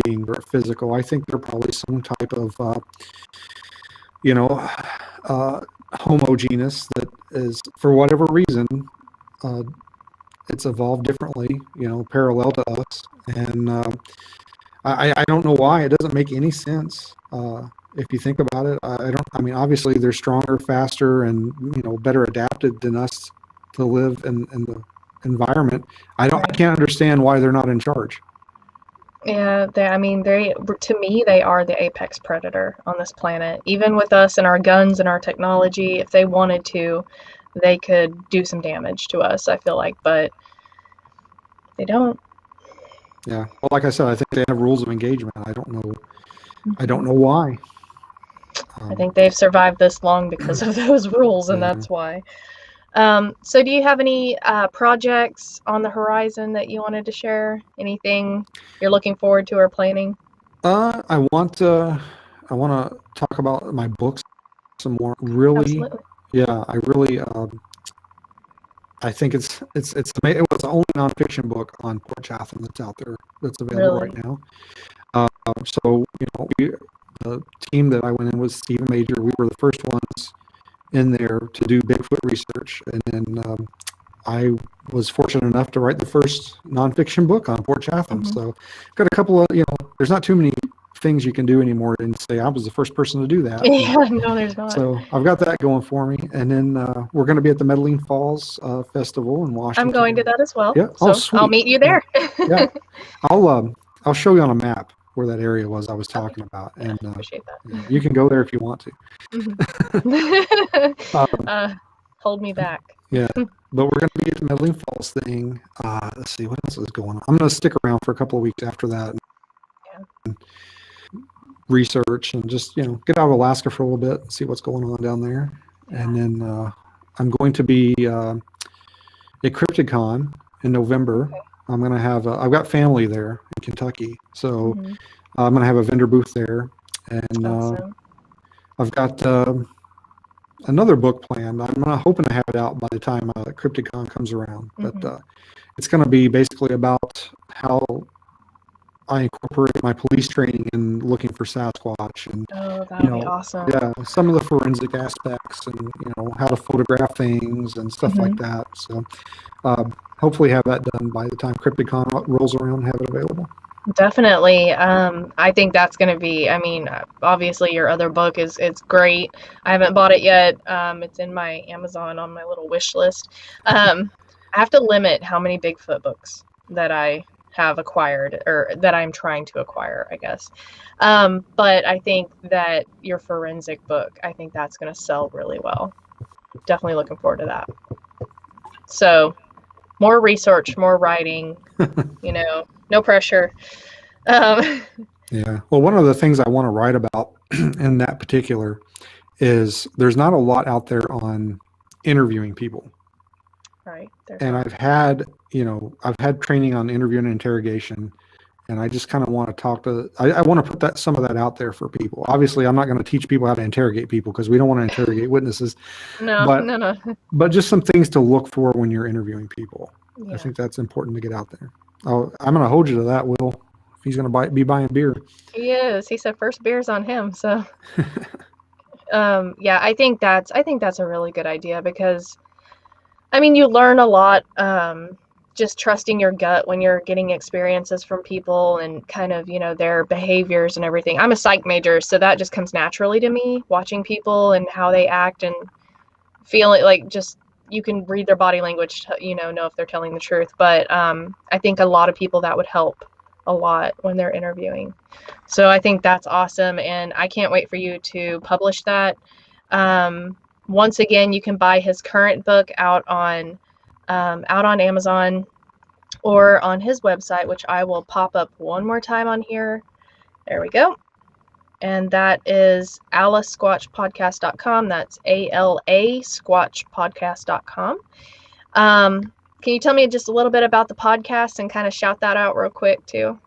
being, they're physical. I think they're probably some type of Homo genus that is, for whatever reason, it's evolved differently, parallel to us, and I don't know why. It doesn't make any sense if you think about it. I mean, obviously they're stronger, faster, and better adapted than us to live in the environment. I can't understand why they're not in charge. Yeah, to me, they are the apex predator on this planet. Even with us and our guns and our technology, if they wanted to, they could do some damage to us, I feel like, but they don't. Yeah. Well, like I said, I think they have rules of engagement. I don't know why. I think they've survived this long because of those rules, and that's why. So do you have any projects on the horizon that you wanted to share? Anything you're looking forward to or planning? I want to talk about my books some more. Really, Absolutely. Yeah, I really. I think it's amazing. It was the only nonfiction book on Port Chatham that's out there that's available right now. So the team that I went in with, Stephen Major, we were the first ones in there to do Bigfoot research, and then I was fortunate enough to write the first nonfiction book on Port Chatham. So got a couple of, there's not too many things you can do anymore and say I was the first person to do that. No, there's not. So I've got that going for me, and then we're going to be at the Medaline Falls Festival in Washington. I'm going to that as well. Yeah. So I'll meet you there. Yeah. I'll show you on a map where that area was I was talking about, and appreciate that. You can go there if you want to. Hold me back. Yeah, but we're going to be at the Medaline Falls thing. Let's see, what else is going on? I'm going to stick around for a couple of weeks after that. And research and just get out of Alaska for a little bit and see what's going on down there. And then I'm going to be at CryptoCon in November. I'm going to have I've got family there in Kentucky, so I'm going to have a vendor booth there, and awesome. I've got another book planned. I'm not hoping to have it out by the time CryptoCon comes around, but it's going to be basically about how I incorporate my police training in looking for Sasquatch, and that'd be awesome. Yeah, some of the forensic aspects, and how to photograph things and stuff like that. So hopefully have that done by the time CryptoCon rolls around and have it available. Definitely. I think that's going to be, obviously your other book it's great. I haven't bought it yet. It's in my Amazon on my little wish list. I have to limit how many Bigfoot books that I have acquired, or that I'm trying to acquire, I guess. But I think that your forensic book, I think that's going to sell really well. Definitely looking forward to that. So more research, more writing, no pressure. Yeah. Well, one of the things I want to write about in that particular is there's not a lot out there on interviewing people. Right. And I've had training on interview and interrogation, And I just kind of want to I want to put some of that out there for people. Obviously, I'm not going to teach people how to interrogate people because we don't want to interrogate witnesses. No, but, no. But just some things to look for when you're interviewing people. Yeah. I think that's important to get out there. I'm going to hold you to that, Will. If he's going to be buying beer. He is. He said first beer's on him. So, yeah, I think that's a really good idea because, I mean, you learn a lot. Just trusting your gut when you're getting experiences from people and kind of, their behaviors and everything. I'm a psych major, so that just comes naturally to me, watching people and how they act and feeling like just you can read their body language, know if they're telling the truth. But I think a lot of people that would help a lot when they're interviewing. So I think that's awesome. And I can't wait for you to publish that. Once again, you can buy his current book out on Amazon or on his website, which I will pop up one more time on here. There we go. And that is alasquatchpodcast.com. That's ALA squatchpodcast.com. Can you tell me just a little bit about the podcast and kind of shout that out real quick too?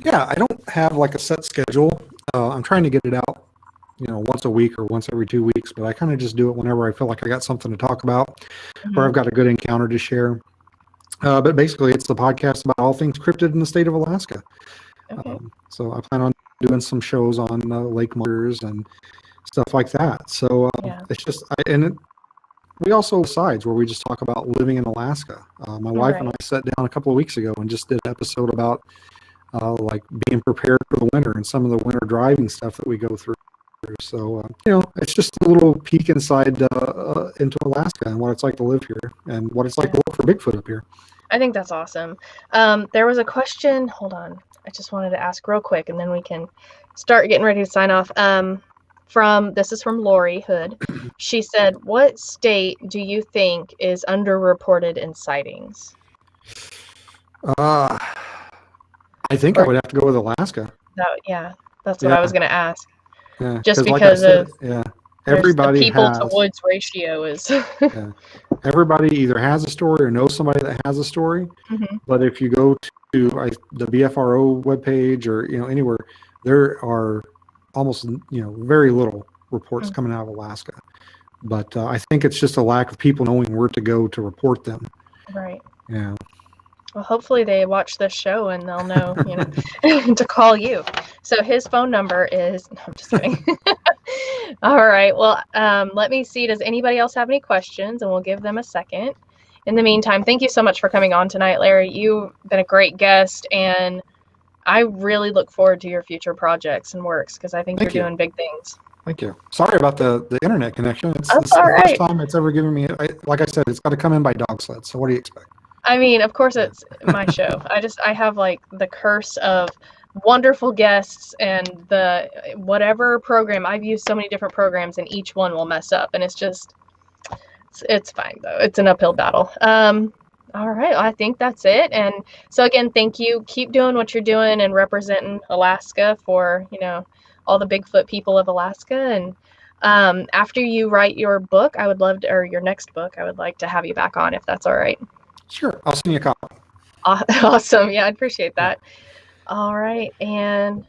Yeah, I don't have like a set schedule. I'm trying to get it out, once a week or once every 2 weeks, but I kind of just do it whenever I feel like I got something to talk about or I've got a good encounter to share. But basically, it's the podcast about all things cryptid in the state of Alaska. Okay. So I plan on doing some shows on lake monsters and stuff like that. So it's just, we also sides where we just talk about living in Alaska. My wife and I sat down a couple of weeks ago and just did an episode about like being prepared for the winter and some of the winter driving stuff that we go through. So, it's just a little peek inside into Alaska and what it's like to live here and what it's like to look for Bigfoot up here. I think that's awesome. There was a question. Hold on. I just wanted to ask real quick, and then we can start getting ready to sign off. This is from Lori Hood. She said, what state do you think is underreported in sightings? I think I would have to go with Alaska. That's what I was going to ask. Yeah, just because everybody the people to woods ratio is. Everybody either has a story or knows somebody that has a story. But if you go to the BFRO webpage or anywhere, there are almost very little reports coming out of Alaska. But I think it's just a lack of people knowing where to go to report them. Right. Yeah. Well, hopefully they watch this show and they'll know, to call you. So his phone number is, no, I'm just kidding. All right. Well, let me see. Does anybody else have any questions? And we'll give them a second. In the meantime, thank you so much for coming on tonight, Larry. You've been a great guest, and I really look forward to your future projects and works because I think you're doing big things. Thank you. Sorry about the internet connection. It's That's the first time it's ever given me, like I said, it's got to come in by dog sled. So what do you expect? I mean, of course it's my show. I have like the curse of wonderful guests and the whatever program. I've used so many different programs and each one will mess up, and it's fine though. It's an uphill battle. All right. I think that's it. And so again, thank you. Keep doing what you're doing and representing Alaska for, all the Bigfoot people of Alaska. And after you write your book, or your next book, I would like to have you back on if that's all right. Sure. I'll send you a copy. Awesome. Yeah, I'd appreciate that. All right. And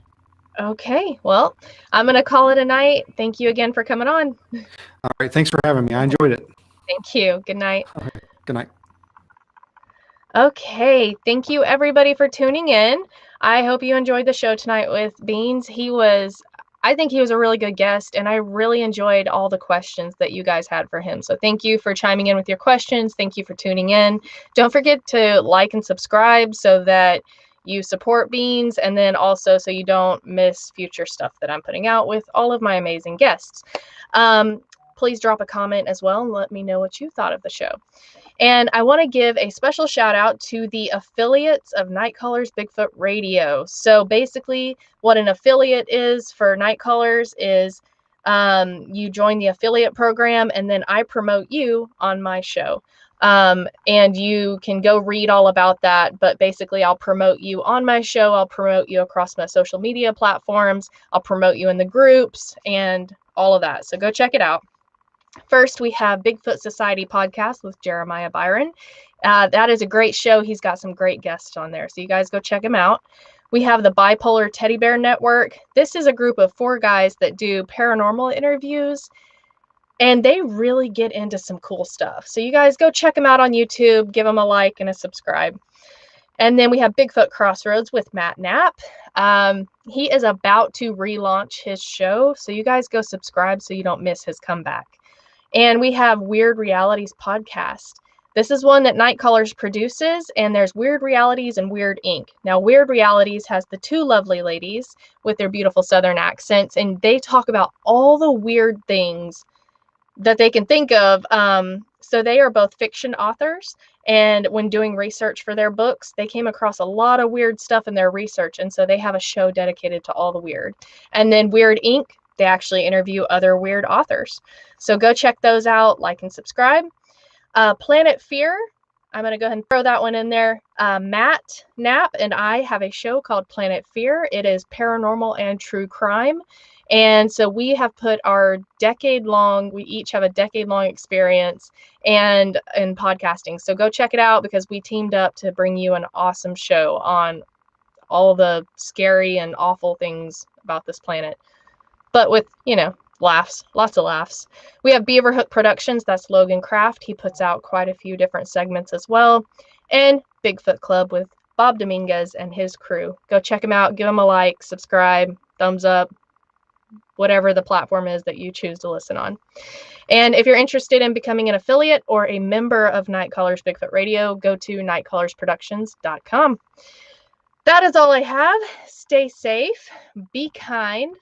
okay. Well, I'm going to call it a night. Thank you again for coming on. All right. Thanks for having me. I enjoyed it. Thank you. Good night. All right. Good night. Okay. Thank you, everybody, for tuning in. I hope you enjoyed the show tonight with Beans. I think he was a really good guest, and I really enjoyed all the questions that you guys had for him. So thank you for chiming in with your questions. Thank you for tuning in. Don't forget to like and subscribe so that you support Beans, and then also so you don't miss future stuff that I'm putting out with all of my amazing guests. Please drop a comment as well and let me know what you thought of the show. And I want to give a special shout out to the affiliates of Night Callers Bigfoot Radio. So basically what an affiliate is for Night Callers is you join the affiliate program and then I promote you on my show. And you can go read all about that. But basically I'll promote you on my show. I'll promote you across my social media platforms. I'll promote you in the groups and all of that. So go check it out. First, we have Bigfoot Society podcast with Jeremiah Byron. That is a great show. He's got some great guests on there. So you guys go check him out. We have the Bipolar Teddy Bear Network. This is a group of 4 guys that do paranormal interviews, and they really get into some cool stuff. So you guys go check them out on YouTube, give them a like and a subscribe. And then we have Bigfoot Crossroads with Matt Knapp. He is about to relaunch his show, so you guys go subscribe so you don't miss his comeback. And we have Weird Realities podcast. This is one that Night Callers produces, and there's Weird Realities and Weird Inc. Now, Weird Realities has the 2 lovely ladies with their beautiful Southern accents, and they talk about all the weird things that they can think of. So they are both fiction authors, and when doing research for their books, they came across a lot of weird stuff in their research, and so they have a show dedicated to all the weird. And then Weird Inc., they actually interview other weird authors. So go check those out, like and subscribe. Planet Fear, I'm going to go ahead and throw that one in there. Matt Knapp and I have a show called Planet Fear. It is paranormal and true crime. And so we have put our we each have a decade-long experience in podcasting. So go check it out, because we teamed up to bring you an awesome show on all the scary and awful things about this planet. But with, laughs, lots of laughs. We have Beaverhook Productions. That's Logan Kraft. He puts out quite a few different segments as well. And Bigfoot Club with Bob Dominguez and his crew. Go check him out. Give him a like, subscribe, thumbs up, whatever the platform is that you choose to listen on. And if you're interested in becoming an affiliate or a member of Night Callers Bigfoot Radio, go to nightcallersproductions.com. That is all I have. Stay safe, be kind,